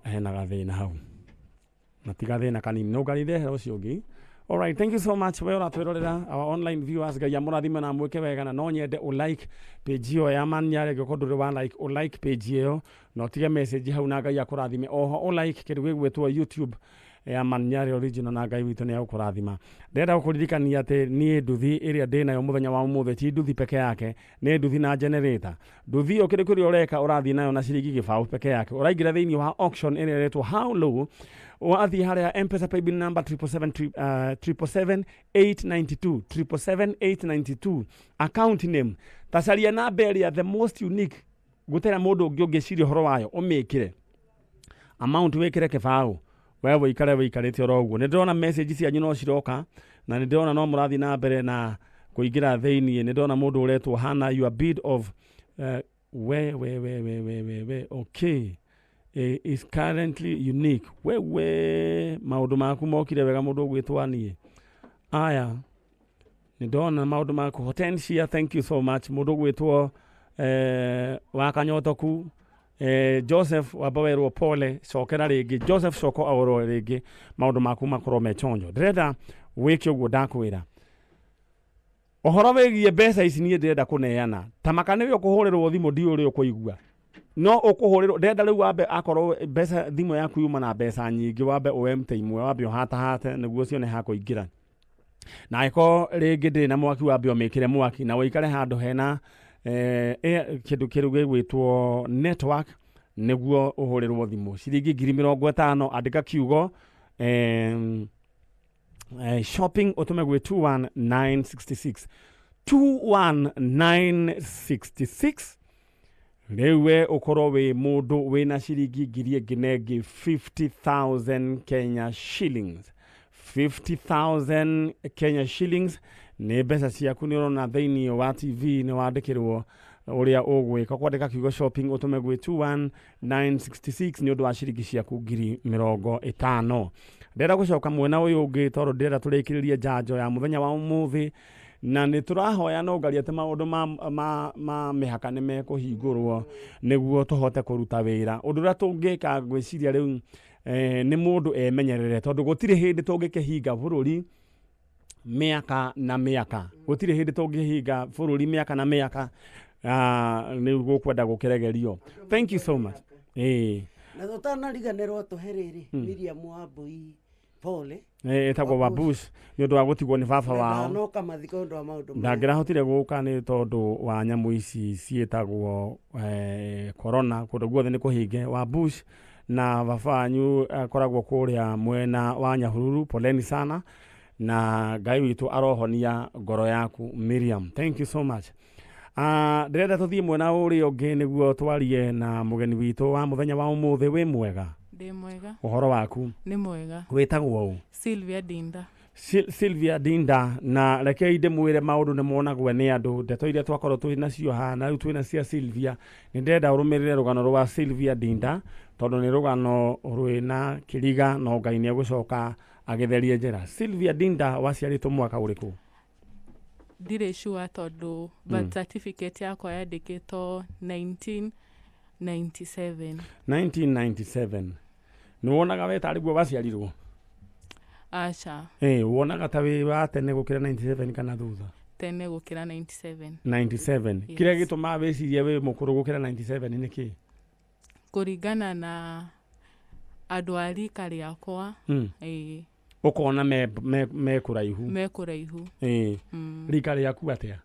[SPEAKER 1] Hena gathĩna hau na ti gathĩna kanini nũngarire hera ũcio ũngĩ. Alright, thank you so much. We ũratwĩrorera our online viewers, Ngai amũrathime na mwĩke wega na no nyende ũlike page ĩyo ya Nyari angĩkorwo ndũrĩ wa like ũlike page ĩyo na ũtige message hau na Ngai akũrathime. Oho ũlike kĩndũ gĩgwĩtwo YouTube ya Nyari original na Ngai witũ nĩ agũkũrathima. Ndĩrenda gũkũririkania atĩ niĩ nduthi ĩrĩa ndĩnayo mũthenya wa ũmũthĩ ti nduthi peke yake nĩ nduthi na generator. Nduthi ĩyo kĩrĩ kũrĩa ũreka ũrathiĩ nayo na ciringi gĩbaũ peke yake ũraingĩra thĩinĩ wa auction ĩrĩa ĩretwo how low wathiĩ harĩa M-Pesa paybill number 777,892 account name tacaria namba ĩrĩa the most unique gũtera mũndũ ũngĩ ũngĩciria ũhoro wayo ũmĩkĩre amount wĩkĩre kĩbaũ wewe wĩikarĩte oro ũguo. Nĩ ndĩrona message cianyu no ciroka na nĩ ndĩrona no mũrathiĩ na mbere na kũingĩra thĩinĩ. Nĩ ndĩrona mũndũ ũretwo Hana your bid of okay is currently unique. Maũndũ maku mokire wega mũndũ ũgwĩtwo niĩ. Aya nĩ ndona maũndũ maku Hortensia, thank you so much. Mũndũ ũgwĩtwo wa Kanyotoku Joseph wabawerwo pole cokera rĩngĩ Joseph coko awerwo rĩngĩ maũndũ maku makorwo me chonjo. Ndĩrenda wĩke ũguo ndakwĩra ũhoro wĩgiĩ mbeca ici niĩ ndĩrenda kũneana ta makane wĩ ũkũhũrĩrwo thimũ ndiũrĩ ũkũigua no ũkũhũrĩrwo ndĩrenda rĩu wambe akorwo mbeca thimũ yaku yuma na mbeca nyingĩ wambe ũemte imwe wambe ũhatahate nĩguo cione ha kũingĩra na angĩkorwo rĩngĩ ndĩ na mwaki wambe ũmĩkĩre mwaki na ũikare handũ hena kĩndũ kĩrũ gĩgwĩtwo network nĩguo ũhũrĩrwo thimũ ciringi 50,000 andĩka kiugo shopping ũtũme gwĩ 21966 rĩu we ũkorwo wĩ mũndũ wĩna ciringi ngiri ĩngĩ 50,000 Kenya shillings 50,000 Kenya shillings nĩ mbeca ciaku nĩ ũrona thĩinĩ wa TV nĩ wandĩkĩrwo ũrĩa ũgwĩka kwandĩka kiugo shopping ũtũme gwĩ 21966 nĩ ũndũ wa ciringi ciaku 50,000. Ndĩrenda gũcoka mwena ũyũ ũngĩ tondũ ndĩrenda tũrĩkĩrĩrie njanjo ya mũthenya wa ũmũthĩ na nĩ tũrahoya nũngari atĩ maũndũ ma mĩhaka nĩ mekũhingũrwo nĩguo tũhote kũruta wĩra. Ũndũ ũrĩa tũngĩka gwĩciria rĩu nĩ mũndũ emenyerere tondũ gũtirĩ hĩndĩ tũngĩkĩhinga bũrũri mĩaka na mĩaka gũtirĩ hĩndĩ tũngĩhinga bũrũri mĩaka na mĩaka nĩ gũkwenda gũkĩregerio. Thank you so much.
[SPEAKER 2] Na tũtanariganĩrwo tũhe rĩrĩ Miriam Wambui pole
[SPEAKER 1] etagwo Wabush nĩ ũndũ wa gũtigwo nĩ baba wao
[SPEAKER 2] Ndanoka mathiko ndo maundu.
[SPEAKER 1] ndangĩrahotire gũka nĩ tondũ wa nyamũ ici ciĩtagwo corona kũndũ guothe nĩ kũhinge. Wabush na baba wanyu akoragwo kũrĩa mwena wa Nyahururu, poleni sana, na Ngai witũ arohonia ngoro yaku Miriam. Thank you so much. Ndĩrenda tũthiĩ mwena ũrĩa ũngĩ nĩguo twarie na mũgeni witũ wa mũthenya wa ũmũthĩ. Wĩ mwega?
[SPEAKER 3] Ndĩ mwega.
[SPEAKER 1] Ũhoro waku?
[SPEAKER 3] Nĩ mwega.
[SPEAKER 1] Wĩtagwo ũ?
[SPEAKER 3] Sylvia Dinda.
[SPEAKER 1] Sylvia Dinda, na reke ndĩmwĩre maũndũ nĩ monagwo nĩ andũ. Ndeto iria twakorwo twĩ nacio haha na rĩu twĩ na cia Sylvia. Nĩ ndĩrenda ũrũmĩrĩre rũgano rwa Sylvia Dinda tondũ nĩ rũgano rwĩna kĩriga no Ngai nĩ egũcoka agĩtherie njĩra. Sylvia Dinda waciarĩtwo mwaka ũrĩkũ?
[SPEAKER 3] Ndirĩ sure tondũ birth certificate yakwa yandĩkĩtwo 1997.
[SPEAKER 1] 1997. Nĩ wonaga we tarĩ guo waciarirwo?
[SPEAKER 3] Aca.
[SPEAKER 1] Wonaga ta wĩ wa tene gũkĩra 97 kana thutha?
[SPEAKER 3] Tene gũkĩra 97.
[SPEAKER 1] 97. Kĩrĩa gĩtũmaga wĩcirie wĩ mũkũrũ gũkĩra 97 nĩ kĩ?
[SPEAKER 3] Kũringana na andũ a rika rĩakwa.
[SPEAKER 1] Ũkona me kũraihu.
[SPEAKER 3] Me kũraihu.
[SPEAKER 1] Rika rĩaku atĩa?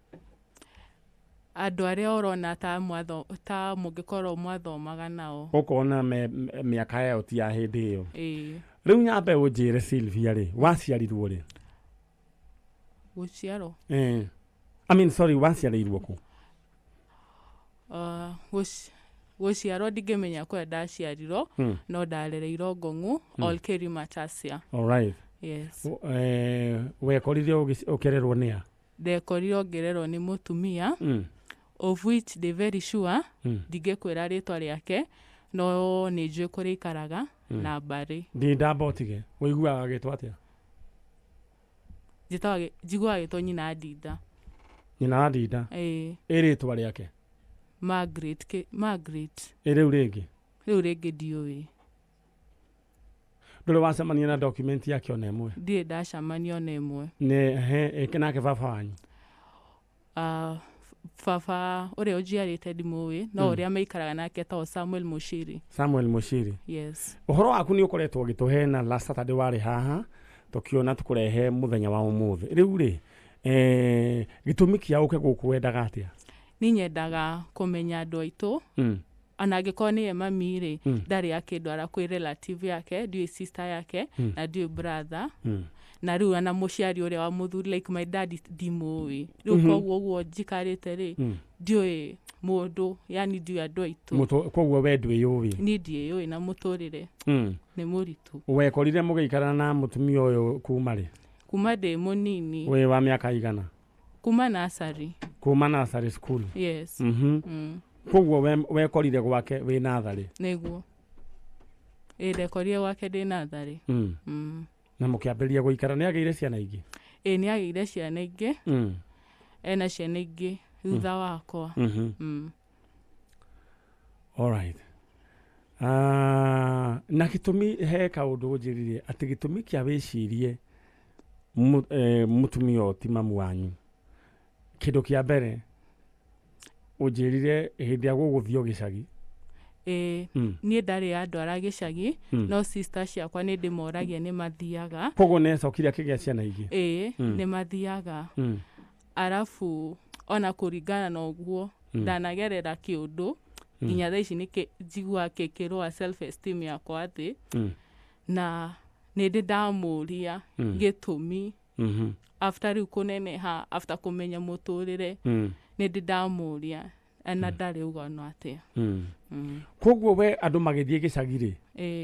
[SPEAKER 3] Andũ arĩa ũrona ta mũngĩkorwo mwathomaga nao.
[SPEAKER 1] Ũkona mĩaka yao ti ya hĩndĩ ĩyo. Rĩu nyambe ũnjĩre Sylvia rĩ, waciarirwo rĩ?
[SPEAKER 3] Gũciarwo?
[SPEAKER 1] Waciarĩirwo kũ?
[SPEAKER 3] Gũciarwo ndingĩmenya kũrĩa ndaciarirwo, no ndarereirwo Ngong'u, Olkeri Matasia.
[SPEAKER 1] Alright.
[SPEAKER 3] Yes.
[SPEAKER 1] Wekorire ũkĩrerwo nĩ a?
[SPEAKER 3] Ndekorire ngĩrerwo nĩ mũtumia, of which they very sure ndingĩkwĩra rĩtwa rĩake, no nĩ njũĩ kũrĩa ikaraga na Mbarĩ.
[SPEAKER 1] Dinda Mbotige, ũiguaga agĩtwo atĩa?
[SPEAKER 3] Njiguaga agĩtwo nyina Dinda.
[SPEAKER 1] Nyina Dinda? Rĩtwa rĩake?
[SPEAKER 3] Margaret.
[SPEAKER 1] Rĩu rĩngĩ?
[SPEAKER 3] Rĩu rĩngĩ ndiũĩ.
[SPEAKER 1] Ndũrĩ wacemania na document yake ona ĩmwe?
[SPEAKER 3] Ndirĩ ndacemania ona ĩmwe.
[SPEAKER 1] Nake baba wanyu?
[SPEAKER 3] Baba ũrĩa ũnjiarĩte ndimũĩ, no ũrĩa maikaraga nake tagwo Samuel Mushiri.
[SPEAKER 1] Samuel Mushiri?
[SPEAKER 3] Yes.
[SPEAKER 1] Ũhoro waku nĩ ũkoretwo ũgĩtũhe na last Saturday warĩ haha tũkĩona tũkũrehe mũthenya wa ũmũthĩ. Rĩu rĩ, gĩtũmi kĩa ũke gũkũ wendaga atĩa?
[SPEAKER 3] Nĩ nyendaga kũmenya andũ aitũ, ona angĩkorwo nĩye mami rĩ, ndarĩ akĩndwara kwĩ relative yake, ndiũĩ sister yake, na ndiũĩ brother. Na rĩu ana mũciari ũrĩa wa mũthuri, like my dad ndimũĩ. Rĩu koguo ũguo njikarĩte rĩ, ndiũĩ mũndũ, yani ndiũĩ andũ aitũ.
[SPEAKER 1] Koguo we ndwĩyũĩ? Niĩ
[SPEAKER 3] ndiĩyũĩ na mũtũrĩre nĩ mũritũ.
[SPEAKER 1] Wekorire mũgĩikara na mũtumia ũyũ kuma rĩ?
[SPEAKER 3] Kuma ndĩ mũnini.
[SPEAKER 1] Wĩ wa mĩaka igana?
[SPEAKER 3] Kuma nursery.
[SPEAKER 1] Kuma nursery school?
[SPEAKER 3] Yes.
[SPEAKER 1] Koguo wekorire gwake wĩ natharĩ? Nĩguo.
[SPEAKER 3] Ndekorire gwake ndĩ natharĩ.
[SPEAKER 1] Na mũkĩambĩrĩria gũikara nĩ agĩire ciana ingĩ?
[SPEAKER 3] Nĩ agĩire ciana ingĩ. Ena ciana ingĩ thutha wakwa.
[SPEAKER 1] Alright. Na gĩtũmi he kaũndũ ũnjĩrire atĩ gĩtũmi kĩa wĩcirie mũtumia ti mamu wanyu. Kĩndũ kĩa mbere ũnjĩrire hĩndĩ ya gũgũthiĩ gĩcagi?
[SPEAKER 3] Niĩ ndarĩ andwara gĩcagi, no sister ciakwa nĩ ndĩmoragia nĩ mathiaga.
[SPEAKER 1] Koguo nĩ acokire akĩgĩa ciana ingĩ?
[SPEAKER 3] Nĩ mathiaga. Arabu ona kũringana na ũguo ndanagerera kĩũndũ nginya thaa ici nĩ njiguaga gĩkĩrũa self esteem yakwa thĩ, na nĩ ndĩ ndamũria gĩtũmi after rĩu kũneneha, after kũmenya mũtũrĩre, nĩ ndĩ ndamũria na ndarĩ ugano atĩa.
[SPEAKER 1] Koguo we andũ magĩthiĩ gĩcagi-rĩ,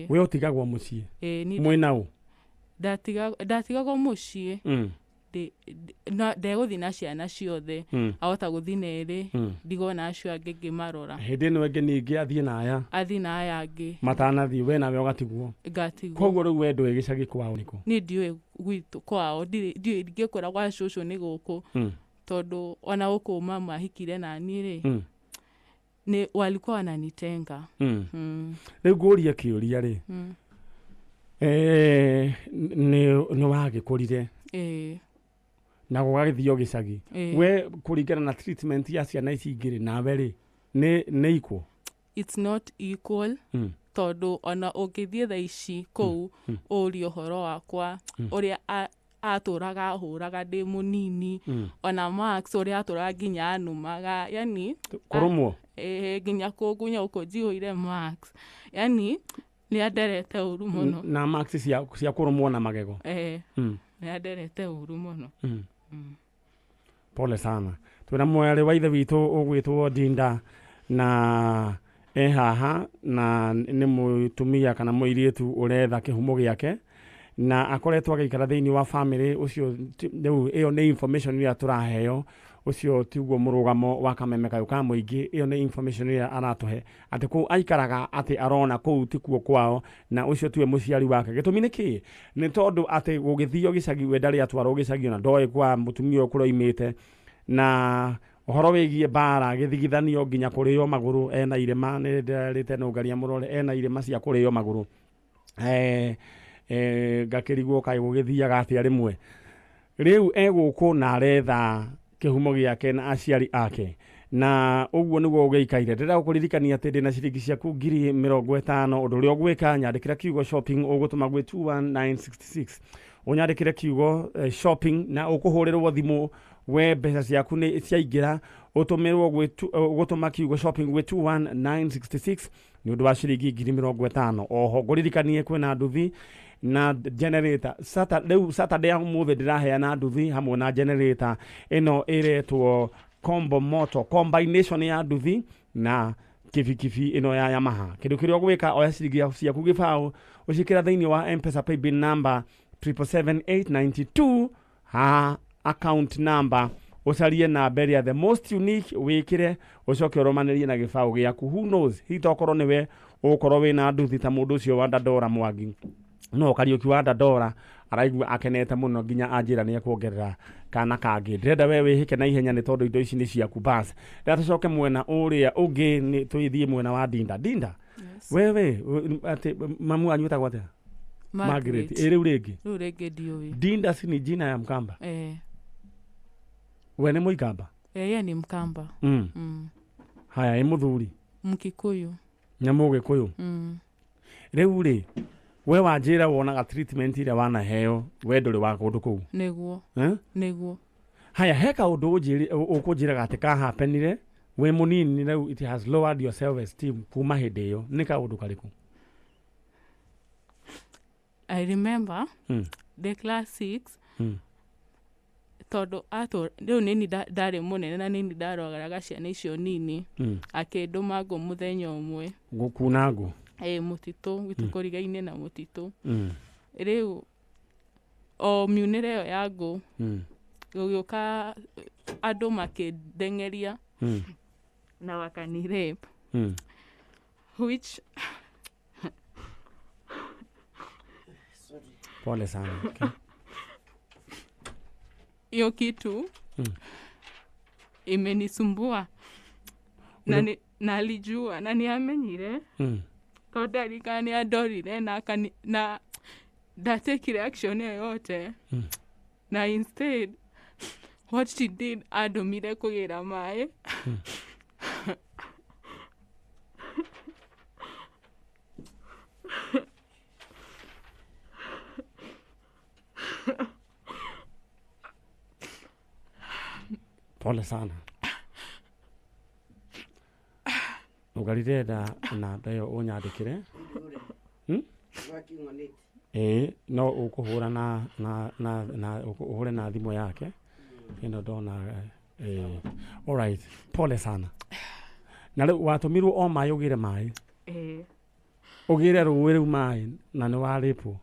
[SPEAKER 1] we ũtigagwo mũciĩ mwĩna ũ?
[SPEAKER 3] Ndatigagwo mũciĩ, ndegũthiĩ na ciana ciothe, ahota gũthiĩ nerĩ, ndigona acio angĩ ngĩmarora.
[SPEAKER 1] Hĩndĩ ĩno ĩngĩ ningĩ athiĩ na aya? Athiĩ
[SPEAKER 3] na aya angĩ.
[SPEAKER 1] Matanathiĩ we nawe ũgatigwo? Ngatigwo. Koguo rĩu we ndũĩ gĩcagi kwao nĩkũ?
[SPEAKER 3] Niĩ ndiũĩ gwitũ kwao, ndiũĩ ingĩkwĩra gwa cũcũ nĩ gũkũ, tondũ ona gũkũ mama ahikire na niĩ rĩ, ni walikuwa wananitenga.
[SPEAKER 1] Rĩu ngũria kĩũria rĩ, nĩ wagĩkũrire na gũgagĩthiĩ gĩcagi, we kũringana na treatment ya ciana ici ingĩ rĩ, nawe rĩ nĩ equal?
[SPEAKER 3] It's not equal.
[SPEAKER 7] tondu ona ũngĩthiĩ thaa ici kũu ũrio ũhoro wakwa ũrĩa atũraga ahũraga ndĩ mũnini ona Max ũrĩa atũraga nginya anumaga yani
[SPEAKER 1] kũrũmwo
[SPEAKER 7] nginya kũngunya ũkũnjihũire Max yani nĩ anderete ũru mũno
[SPEAKER 1] na Max cia kũrũmwo na magego
[SPEAKER 7] nĩ anderete ũru mũno
[SPEAKER 1] pole sana twĩna mwere wa ithe witũ ũgwĩtwo Dinda na haha na nĩ mũtumia kana mũirĩtu ũretha kĩhumo gĩake na akoretwo agĩikara thĩinĩ wa family ũcio rĩu ĩyo nĩ information ĩrĩa tũraheo ũcio tiguo mũrũgamo wa kameme kayo ka mũingĩ ĩyo nĩ information ĩrĩa aratũhe atĩ kũu aikaraga atĩ arona kũu tikuo kwao na ũcio tiwe mũciari wake gĩtũmi nĩ kĩ nĩ tondũ atĩ gũgĩthio gĩcagi we ndarĩ atwarwo gĩcagi na ndoĩ kwa mũtumia ũyũ kũroimĩte na ũhoro wĩgiĩ mbara gĩthigithanio nginya kũrĩo magũrũ ena irema nĩ ndarĩte no ngaria mũrore ena irema cia kũrĩo magũrũ ngakĩrigwo kaĩ gũgĩthiaga atĩa rĩmwe rĩu egũkũ na aretha kĩhumo gĩake na aciari ake na ũguo nĩguo ũgĩikaire ndĩrenda gũkũririkania atĩ ndĩna ciringi ciaku 50,000 ũndũ ũrĩa ũgwĩka nyandĩkĩra kiugo shopping ũgũtũma gwĩ 21966 ũnyandĩkĩre kiugo shopping na ũkũhũrĩrwo thimũ we mbeca ciaku nĩ ciaingĩra ũtũmĩrwo gũtũma kiugo shopping gwĩ 21966 nĩ ũndũ wa ciringi 50,000 oho ngũririkanie kwĩna nduthi na generator Saturday mũthĩ ndĩraheana nduthi hamwe na generator ĩno ĩretwo combo moto combination ya nduthi na kibikibi ĩno ya Yamaha kĩndũ kĩrĩa ũgwĩka oya ciringi ciaku gĩbaũ ũcikĩra thĩinĩ wa M-Pesa paybill number 77892 account number ucarie namba ĩrĩa the most unique wĩkĩre ũcoke ũrũmanĩrie na gĩbaũ gĩaku who knows hitokorwo nĩwe ũkorwo wĩna nduthi ta mũndũ ũcio wa Dandora Mwangi no Kariuki wa Dandora araigua akenete mũno nginya anjĩra nĩ ekuongerera kana kangĩ ndĩrenda we wĩhĩke na ihenya nĩ tondũ indo ici nĩ ciaku basi rĩrĩa tũcoke mwena ũrĩa ũngĩ nĩ tũithiĩ mwena wa Dinda wewe atĩ mamu wanyu etagwo atĩa Margaret rĩu rĩngĩ
[SPEAKER 7] ndiũĩ
[SPEAKER 1] Dinda si ni jina ya Mkamba we nĩ Mũikamba
[SPEAKER 7] yeye ni Mkamba
[SPEAKER 1] haya ĩ mũthuri
[SPEAKER 7] Mkikuyu
[SPEAKER 1] na Mũgĩkũyũ rĩu rĩ we wanjĩra wonaga treatment ĩrĩa wanaheo we ndũrĩ wa kũndũ kũu
[SPEAKER 7] nĩguo
[SPEAKER 1] haya heka ũndũ ũkũnjĩraga atĩ kahapenire we mũnini rĩu it has lowered your self esteem kuma hĩndĩ ĩyo nĩ kaũndũ karĩkũ
[SPEAKER 7] I remember the class 6 tondũ rĩu nini ndarĩ mũnene na nini ndarogaraga ciana icio nini akĩndũma ngũ mũthenya ũmwe
[SPEAKER 1] gũkuna ngũ
[SPEAKER 7] mũtitũ gwitũ kũrigaine na mũtitũ rĩu o miunĩre ĩyo ya ngũ gũgĩũka andũ makĩndengeria na wakani rape which
[SPEAKER 1] pole sana okay.
[SPEAKER 7] Hiyo kitu imenisumbua na alijua na niamenyire tondũ alika ni adorire na ndatekire action yoyote na instead what she did adomire kũgĩra maĩ
[SPEAKER 1] pole sana ugarire na ndayo ũnyandĩkĩre no ũkũhũra na ũhũre na thimũ yake ĩno ndona alright pole sana na rĩu watũmirwo o maĩ ũgĩre maĩ ũgĩre rũĩ rĩu maĩ na nĩ warĩpwo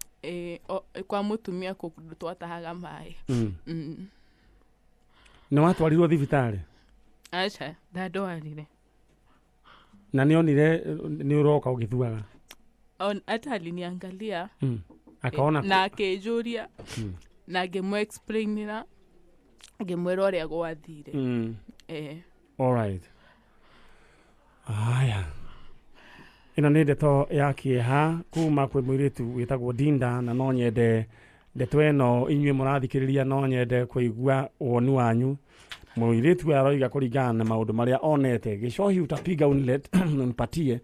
[SPEAKER 7] kwa mũtumia kũndũ twatahaga maĩ
[SPEAKER 1] nĩ watwarirwo thibitarĩ
[SPEAKER 7] acha ndandwarire
[SPEAKER 1] na nĩonire nĩ ũroka ũgĩthuaga
[SPEAKER 7] hata aliniangalia
[SPEAKER 1] akaona
[SPEAKER 7] na akĩnjũria na ngĩmũ-explainĩra ngĩmwĩra ũrĩa gwathire
[SPEAKER 1] alright haya ĩno nĩ ndeto ya kĩeha kuma kwĩ mũirĩtu wĩtagwo Dinda na no nyende ndeto ĩno inyuĩ mũrathikĩrĩria no nyende kũigua woni wanyu mũirĩtu aroiga kũringana na maũndũ marĩa onete gĩcohi utapiga unilet unipatie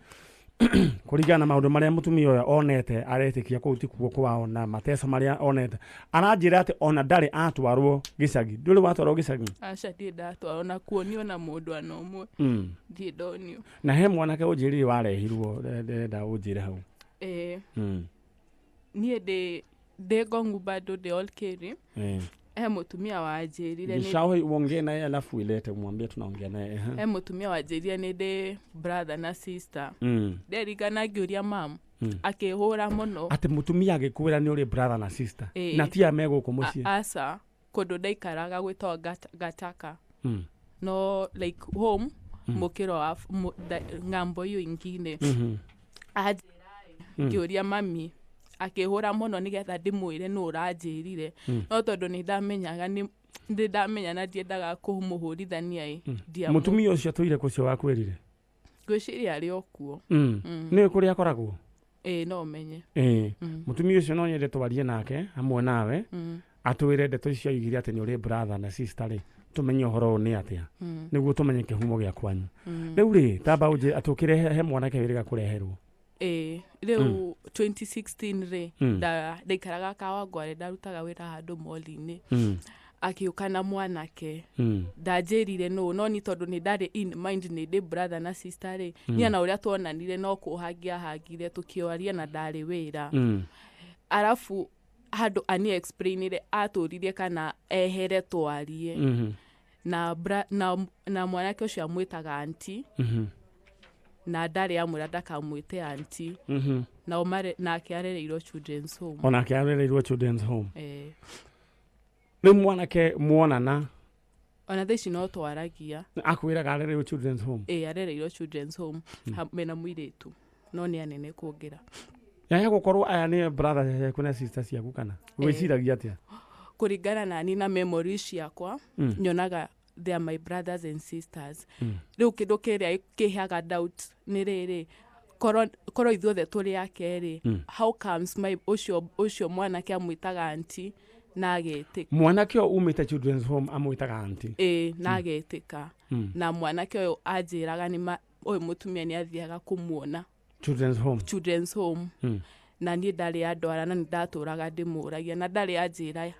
[SPEAKER 1] Kurigana maundu maria mutumia uyo onete aretikia kuu tikuo kwao na mateso maria onete aranjira ati ona ndari atwarwo gicagi nduri watwarwo gicagi
[SPEAKER 7] aca ndi ndatwarwo na kuonio na mundu ana umwe ndi ndonio
[SPEAKER 1] na he mwanake unjirire warehirwo ndenda unjire hau
[SPEAKER 7] nie de gongu bado de olkeri mutumia wanjirire
[SPEAKER 1] ni shauri uongee naye alafu ilete mwambie tunaongea naye
[SPEAKER 7] mutumia wanjirire ni de brother na sister nderigana ngiuria mam akihura muno
[SPEAKER 1] ati mutumia agikwira ni uri brother na sister na tia meguku mucii
[SPEAKER 7] asa kundu ndaikaraga gwitwa gataka no like home mukiro wa ngambo iyo ingine ajirai ngiuria mami akihura muno nigetha ndimwire no uranjirire no tondu ni ndamenyaga ni ndamenya na ndiendaga kumuhurithania
[SPEAKER 1] mutumia ucio tuire kucio wakwirire
[SPEAKER 7] gwiciria ari okuo
[SPEAKER 1] ni kuri akoragwo
[SPEAKER 7] no menye
[SPEAKER 1] mutumia ucio no nyende twarie nake hamwe nawe atwire ndeto icio igire ati ni uri brother na sister ri tumenye horo ni atia niguo tumenye kihumo gia kwanyu riu ri tamba uje atukire he mwanake wiriga kureherwo
[SPEAKER 7] riu 2016 ri ndaikaraga Kawangware ndarutaga wira handu mall-ini akiuka na mwanake ndanjirire no ni tondu ni ndari in mind ni ndi brother na sister ri ni na uria tuonanire no kuhangia hangire tukioaria na ndari wira arafu handu ani explainire aturirie kana ehere twarie na mwanake ucio amwitaga auntie na ndari amwira ndakamwite auntie na umare na akiarereirwo children's home
[SPEAKER 1] ona akiarereirwo children's home ni mwanake muonana
[SPEAKER 7] ona theci no twaragia
[SPEAKER 1] akwiraga arereirwo children's home
[SPEAKER 7] arereirwo children's home mena muiritu no ni anene kuongira
[SPEAKER 1] yaya gukorwo aya ni brother kuna sister ciaku kana wiciragia atia
[SPEAKER 7] kuringana na ni na memories ciakwa nyonaga they are my brothers and sisters riu kindu kiria kihaga doubt ni riri koro ithuothe turi akeri how comes my ucio mwanake amwitaga auntie na agetika
[SPEAKER 1] mwanake umite children's home amwitaga auntie
[SPEAKER 7] na agetika na mwanake uyu anjiraga ni uyu mutumia ni athiaga kumuona children's home na ni ndari andwara na ndaturaga ndimuragia na ndari anjira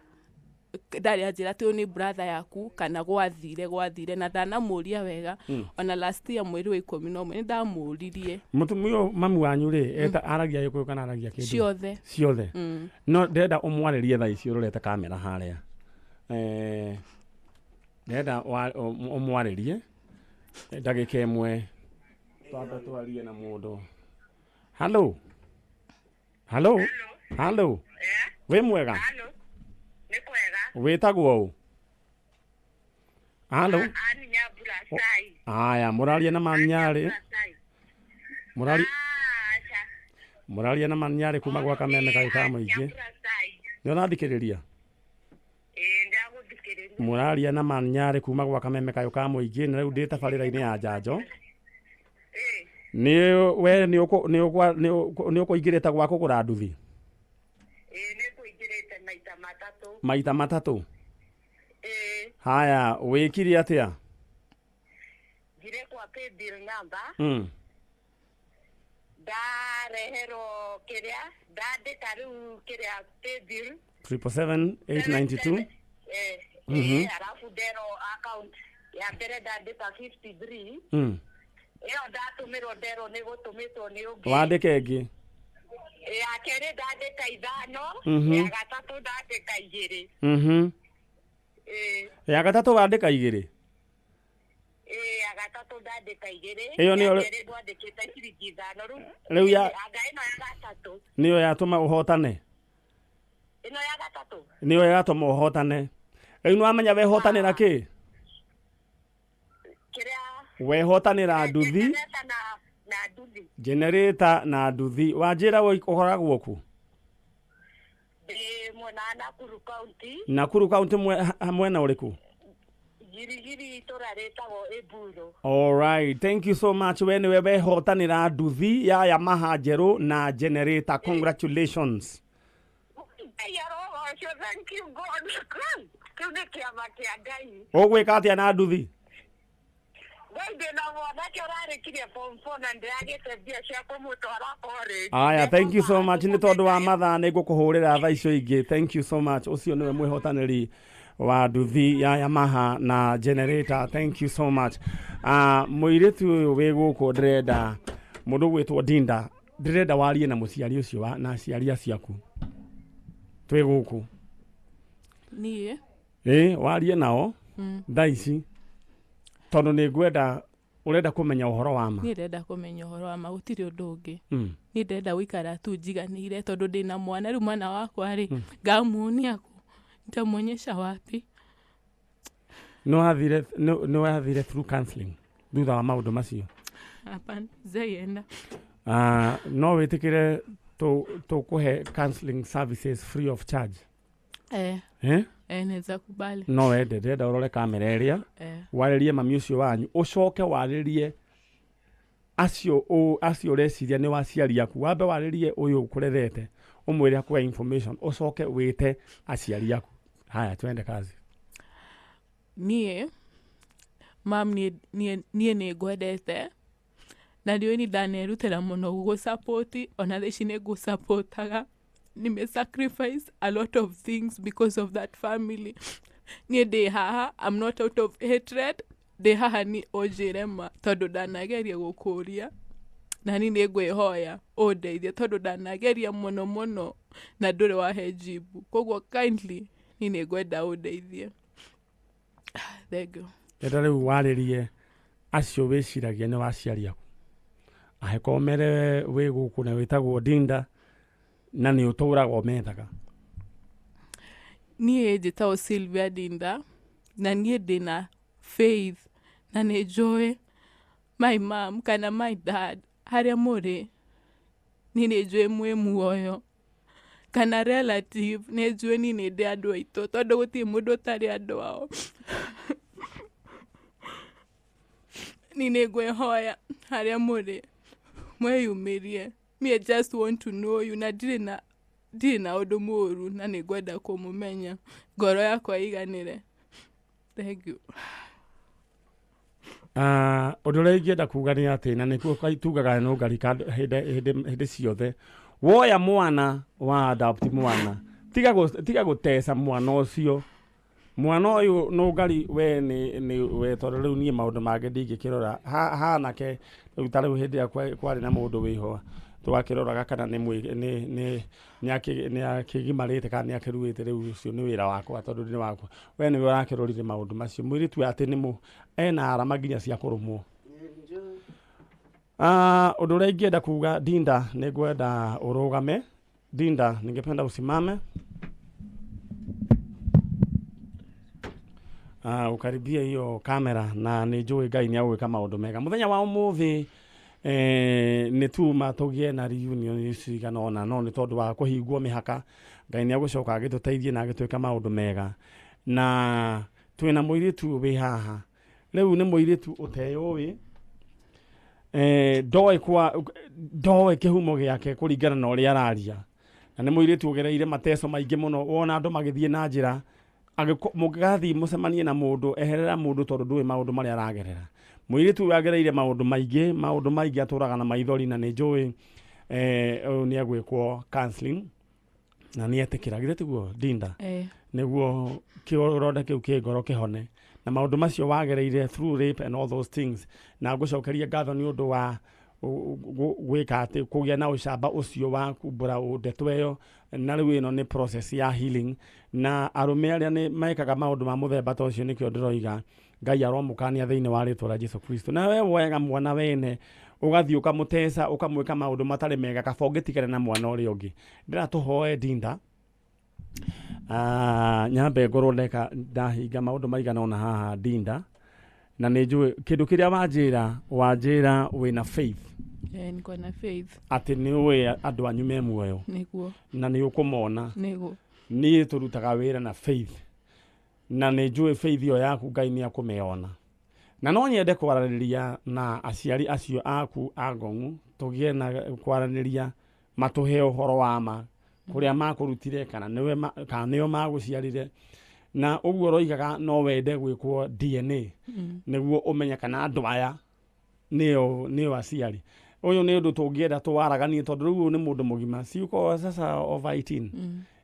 [SPEAKER 7] ti ni brother yaku kana gwathire na ndanamuria wega ona last year mweri wa 11 ni ndamuririe
[SPEAKER 1] mutumio mami wanyu ri eta aragia yuko kana aragia kindu ciothe no ndenda umwaririe tha icio rurete kamera haria ndenda umwaririe ndagika imwe twambe twarie na mundu Hello. We mwega?
[SPEAKER 8] Hello. Ni kwega?
[SPEAKER 1] Wetagwo u? Hello.
[SPEAKER 8] Ani Nyabura sai.
[SPEAKER 1] Aya, muraria na Nyari. Muraria na Nyari kuma gwa Kameme kai ka muingi. Ni unathikiriria?
[SPEAKER 8] Ndaguthikiriria.
[SPEAKER 1] Muraria na Nyari kuma gwa Kameme kai ka muingi na riu ndita barira-ini ya Njanjo. Ni we ni ukuingirita gwa kugura nduthi
[SPEAKER 8] ni kuingirite
[SPEAKER 1] maita matatu haya wikiri atia
[SPEAKER 8] ngire kwa pay bill number ndarehero kiria ndandika riu kiria pay bill
[SPEAKER 1] 777-892
[SPEAKER 8] arafu ndero account ya mbere ndandika 53 iyo ndatumirwo ndero ni gutumitwo ni ungi
[SPEAKER 1] wandike ingi
[SPEAKER 8] ya keri ndandika 5 ya gatatu ndandika 2
[SPEAKER 1] ya gatatu wandika 2
[SPEAKER 8] ya gatatu ndandika 2
[SPEAKER 1] iyo ni
[SPEAKER 8] keri ndandikite ciringi 5
[SPEAKER 1] riu ya
[SPEAKER 8] anga ino ya gatatu
[SPEAKER 1] niyo yatuma uhotane
[SPEAKER 8] ino ya gatatu
[SPEAKER 1] niyo yatuma uhotane ino amenya wehotanira ki wehotanira nduthi generator na nduthi wanjira ukoragwo ku Nakuru County mwena uriku
[SPEAKER 8] girigiri toraretagwo Eburo.
[SPEAKER 1] All right, thank you so much. When we wehotanira nduthi ya Yamaha njeru na generator, congratulations.
[SPEAKER 8] Thank you God. Ogwika atia na nduthi
[SPEAKER 1] Aya, thank you so much. Nĩ tondũ wa mathaa nĩ ngũkũhũrĩra thaa icio ingĩ. Thank you so much. Ũcio nĩwe mwĩhotanĩri wa nduthi ya Yamaha na generator. Thank you so much. Mũirĩtu ũyũ wĩ gũkũ ndĩrenda mũndũ gwĩtwo Dinda. Ndĩrenda warie na mũciari ũcio na aciari ciaku. Twĩ gũkũ.
[SPEAKER 7] Niĩ?
[SPEAKER 1] Warie nao. Thaa ici. Tondũ nĩ ngwenda urenda kumenya uhoro wa ma.
[SPEAKER 7] Niĩ ndenda kumenya uhoro wa ma, gũtirĩ ũndũ ũngĩ. Niĩ ndenda gũikara tu njiganĩire tondũ ndĩna mwana, rĩu mwana wakwa rĩ ngamuonia kũ, nitamuonyesha wapi?
[SPEAKER 1] No wathire through counseling thutha wa maũndũ macio?
[SPEAKER 7] Hapana, zaienda.
[SPEAKER 1] No wĩtĩkĩre tũkũhe counseling services free of charge?
[SPEAKER 7] Neza kubali.
[SPEAKER 1] No wende ndenda ũrore kamera ĩrĩa warĩrie mami ũcio wanyu, ũcoke warĩrie acio ũreciria nĩ waciari aku, wambe warĩrie ũyũ ũkũrethete ũmwĩre akũhe information, ũcoke wĩte aciari aku. Haya, twende kazi.
[SPEAKER 7] Niĩ mam niĩ nĩ ngwendete na ndio ni ndanerutĩra mũno gũgũsupport, ona theci nĩ ngũsupportaga. Nime-sacrifice a lot of things because of that family. Niĩ ndĩ haha, I'm not out of hatred. Ndĩ haha ni ũnjĩre ma tondũ ndanageria gũkũria, na ni nĩ ngwĩhoya ũndeithie tondũ ndanageria mũno na ndũrĩ wahe jibu. Koguo kindly ni nĩ ngwenda ũndeithie. Thank you.
[SPEAKER 1] Ndĩrenda rĩu warĩrie acio wĩciragia nĩ waciari aku. Ahekomere wĩ gũkũ na wĩtagwo Dinda na nĩ ũtũraga ũmethaga.
[SPEAKER 7] Niĩ njĩtagwo Sylvia Dinda na niĩ ndĩna faith na nĩ njũĩ my mom kana my dad harĩa mũrĩ, niĩ nĩ njũĩ mwĩ muoyo, kana relative nĩ njũĩ niĩ nĩ ndĩ andũ aitũ tondũ gũtirĩ mũndũ ũtarĩ andũ ao. Niĩ nĩ ngwĩhoya harĩa mũrĩ mwĩyumĩrie. I just want to know you na ndirĩ na ũndũ mũũru na nĩ ngwenda kũmũmenya, ngoro yakwa iganĩre. Thank you.
[SPEAKER 1] Ũndũ ũrĩa ingĩenda kuga nĩ atĩ, na nĩkuo tugaga no ngarika hĩndĩ ciothe, woya mwana wa adopt mwana, tiga gũteca mwana ũcio. Mwana ũyũ no ngari we nĩ tondũ rĩu niĩ maũndũ mangĩ ndingĩkĩrora hanake rĩu ta rĩu hĩndĩ ya kwarĩ na mũndũ wĩho twakĩroraga kana nĩ akĩgimarĩte kana nĩ akĩruĩte, rĩu ũcio nĩ wĩra wakwa tondũ nĩ wakwa. We nĩwe ũrakĩrorire maũndũ macio, mũirĩtu atĩ ena arama nginya cia kũrũmwo. Ũndũ ũrĩa ingĩenda kuga, Dinda, nĩ ngwenda ũrũgame. Dinda, ningependa usimame. Ukaribia hiyo kamera na nĩ njũĩ Ngai nĩ agwĩka maũndũ mega. Mũthenya wa ũmũthĩ nĩ tuma tũgĩe na reunion cigana ona, no nĩ tondũ wa kũhingwo mĩhaka. Ngai nĩ agũcoka agĩtũteithie na agĩtwĩka maũndũ mega. Na twĩna mũirĩtu wĩ haha. Rĩu nĩ mũirĩtu ũteyũĩ, ndoĩ kĩhumo gĩake kũringana na ũrĩa araria. Na nĩ mũirĩtu ũgereire mateso maingĩ mũno, wona andũ magĩthiĩ na njĩra, mũngĩgathiĩ mũcemanie na mũndũ, eherera mũndũ tondũ ndũĩ maũndũ marĩa aragerera. Mũirĩtu ũyũ agereire maũndũ maingĩ atũraga na maithori, na nĩ njũĩ ũyũ nĩ agwĩkwo counseling na nĩ etĩkĩra. Githĩ tiguo Dinda? Nĩguo kĩronda kĩu kĩ ngoro kĩhone. Na maũndũ macio wagereire through rape and all those things, na ngũcokeria ngatho nĩ ũndũ wa gwĩka atĩ kũgĩa na ũcamba ũcio wa kumbũra ndeto ĩyo, na rĩu ĩno nĩ process ya healing. Na arũme arĩa nĩ mekaga maũndũ ma mũthemba ta ũcio, nĩkĩo ndĩroiga Ngai aromũkania thĩinĩ wa rĩtwa rĩa Jesũ Kristo. Na we woyaga mwana wene ũgathiĩ ũkamũteca ũkamwĩka maũndũ matarĩ mega, kaba ũngĩtigana na mwana ũrĩa ũngĩ. Ndĩratũhoe Dinda, nyambe ngorwo ndahinga maũndũ maigana ona haha Dinda, na nĩ njũĩ kĩndũ kĩrĩa wanjĩra wĩna faith.
[SPEAKER 7] Niko na faith
[SPEAKER 1] atĩ nĩ ũĩ andũ anyu me muoyo na nĩ ũkũmona. Niĩ tũrutaga wĩra na faith, na nĩ njũĩ faith ĩyo yaku Ngai nĩ akũmĩona. Na no nyende kwaranĩria na aciari acio aku a ngong'u, tũgĩe na kwaranĩria, matũhe ũhoro wa ma kũrĩa makũrutire kana nĩo magũciarire, na uguo roigaga no wende gwikwo DNA niguo umenye kana andu aya nio aciari uyu ni undu tungienda twaraganie tondu riu ni mundu mugima ciuko sasa over 18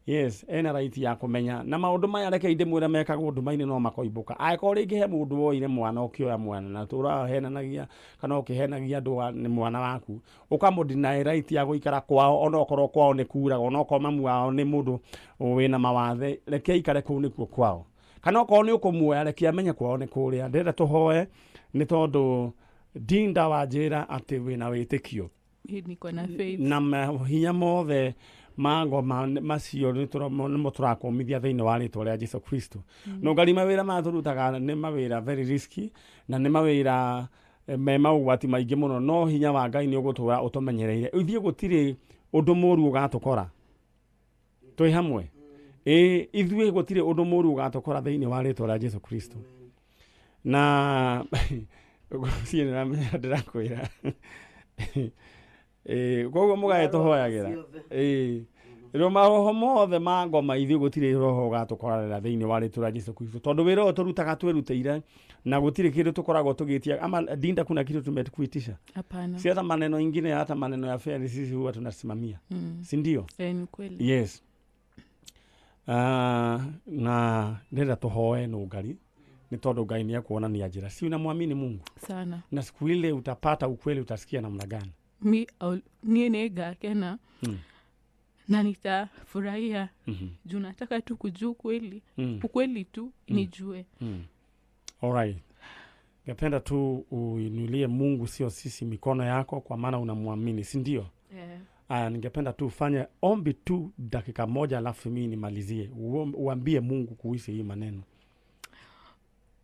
[SPEAKER 1] yes ena right ya kumenya na maundu maya reke inde mwira mekagwo ndumaini no makoimbuka aiko ringi he mundu woire mwana ukioya mwana na turahenanagia kana ukihenagia ndu ni mwana waku ukamudina right ya guikara kwao ona okorwo kwao ni kuraga ona okorwo mamu wao ni mundu wina mawathe reke ikare kuu nikuo kwao kana okorwo ni ukumuoya reke amenye kwao ni kuria ndenda tuhoe ni tondu Dinda wajira ati wina witikio
[SPEAKER 7] niko na faith
[SPEAKER 1] na hinya mothe mango macio ni turakomithia thiini wa ritwa ria Jesu Kristo no ngari mawira mathurutaga ni mawira very risky na ni mawira me maugwati maingi muno no hinya wa Ngai ni ugutura utumenyereire ithie gutiri undu muru ugatukora twi hamwe ithue gutiri undu muru ugatukora thiini wa ritwa ria Jesu Kristo na siye na ndirakwira koguo mugae tuhoyagira ro maroho mothe ma ngoma ithu gutire roho gatukorera thiini wa ritwa Jesu Kristo tondu wira turutaga twirutire na gutire kindu tukoragwo tugitia ama Dinda kuna kitu tumetukuitisha
[SPEAKER 7] hapana
[SPEAKER 1] si hata maneno ingine hata maneno ya fair sisi huwa tunasimamia si ndio
[SPEAKER 7] ni kweli
[SPEAKER 1] yes na ndenda tuhoe no ngari ni tondu Ngai ni akuonania njira si unamwamini Mungu
[SPEAKER 7] sana
[SPEAKER 1] na siku ile utapata ukweli utasikia namna gani
[SPEAKER 7] nie negakena na nitafurahia juu nataka tu kujua ukweli ukweli tu nijue
[SPEAKER 1] alright ngependa tu uinulie Mungu sio sisi mikono yako kwa maana unamwamini si ndio ningependa tu ufanye ombi tu dakika moja alafu mimi nimalizie uambie Mungu kuhusu hii maneno.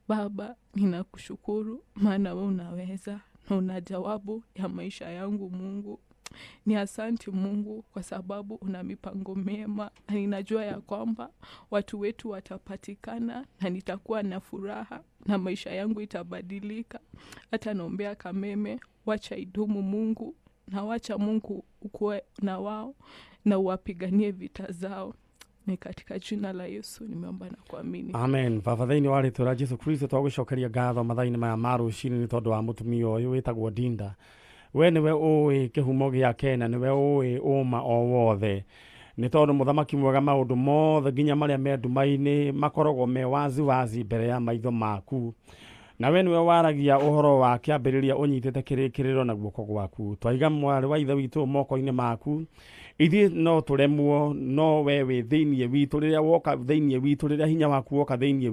[SPEAKER 7] Baba, ninakushukuru maana wewe unaweza na una jawabu ya maisha yangu Mungu. Ni asante Mungu kwa sababu una mipango mema na ninajua ya kwamba watu wetu watapatikana na nitakuwa na furaha na maisha yangu itabadilika. Hata naombea Kameme, wacha idumu Mungu na wacha Mungu ukue na wao na uwapiganie vita zao. Ni katika jina la Yesu nimeomba na kuamini.
[SPEAKER 1] Amen. Baba thaini wa ritwa Jesu Kristo twagucokeria ngatho mathaini maya maru cini ni tondu wa mutumia uyu witagwo Dinda. We niwe uwi kihumo gia Kenya, niwe uwi uma o wothe. Ni tondu muthamaki mwega maundu mothe nginya maria me ndumaini makoragwo me wazi mbere ya maitho maku. Na we niwe waragia uhoro wa kiambiriria unyitete kirikiriro na guoko gwaku. Twaiga mwari wa ithe witu moko-ini maku. Ithi no turemwo no we thiini witu riria woka thiini witu riria hinya waku woka thiini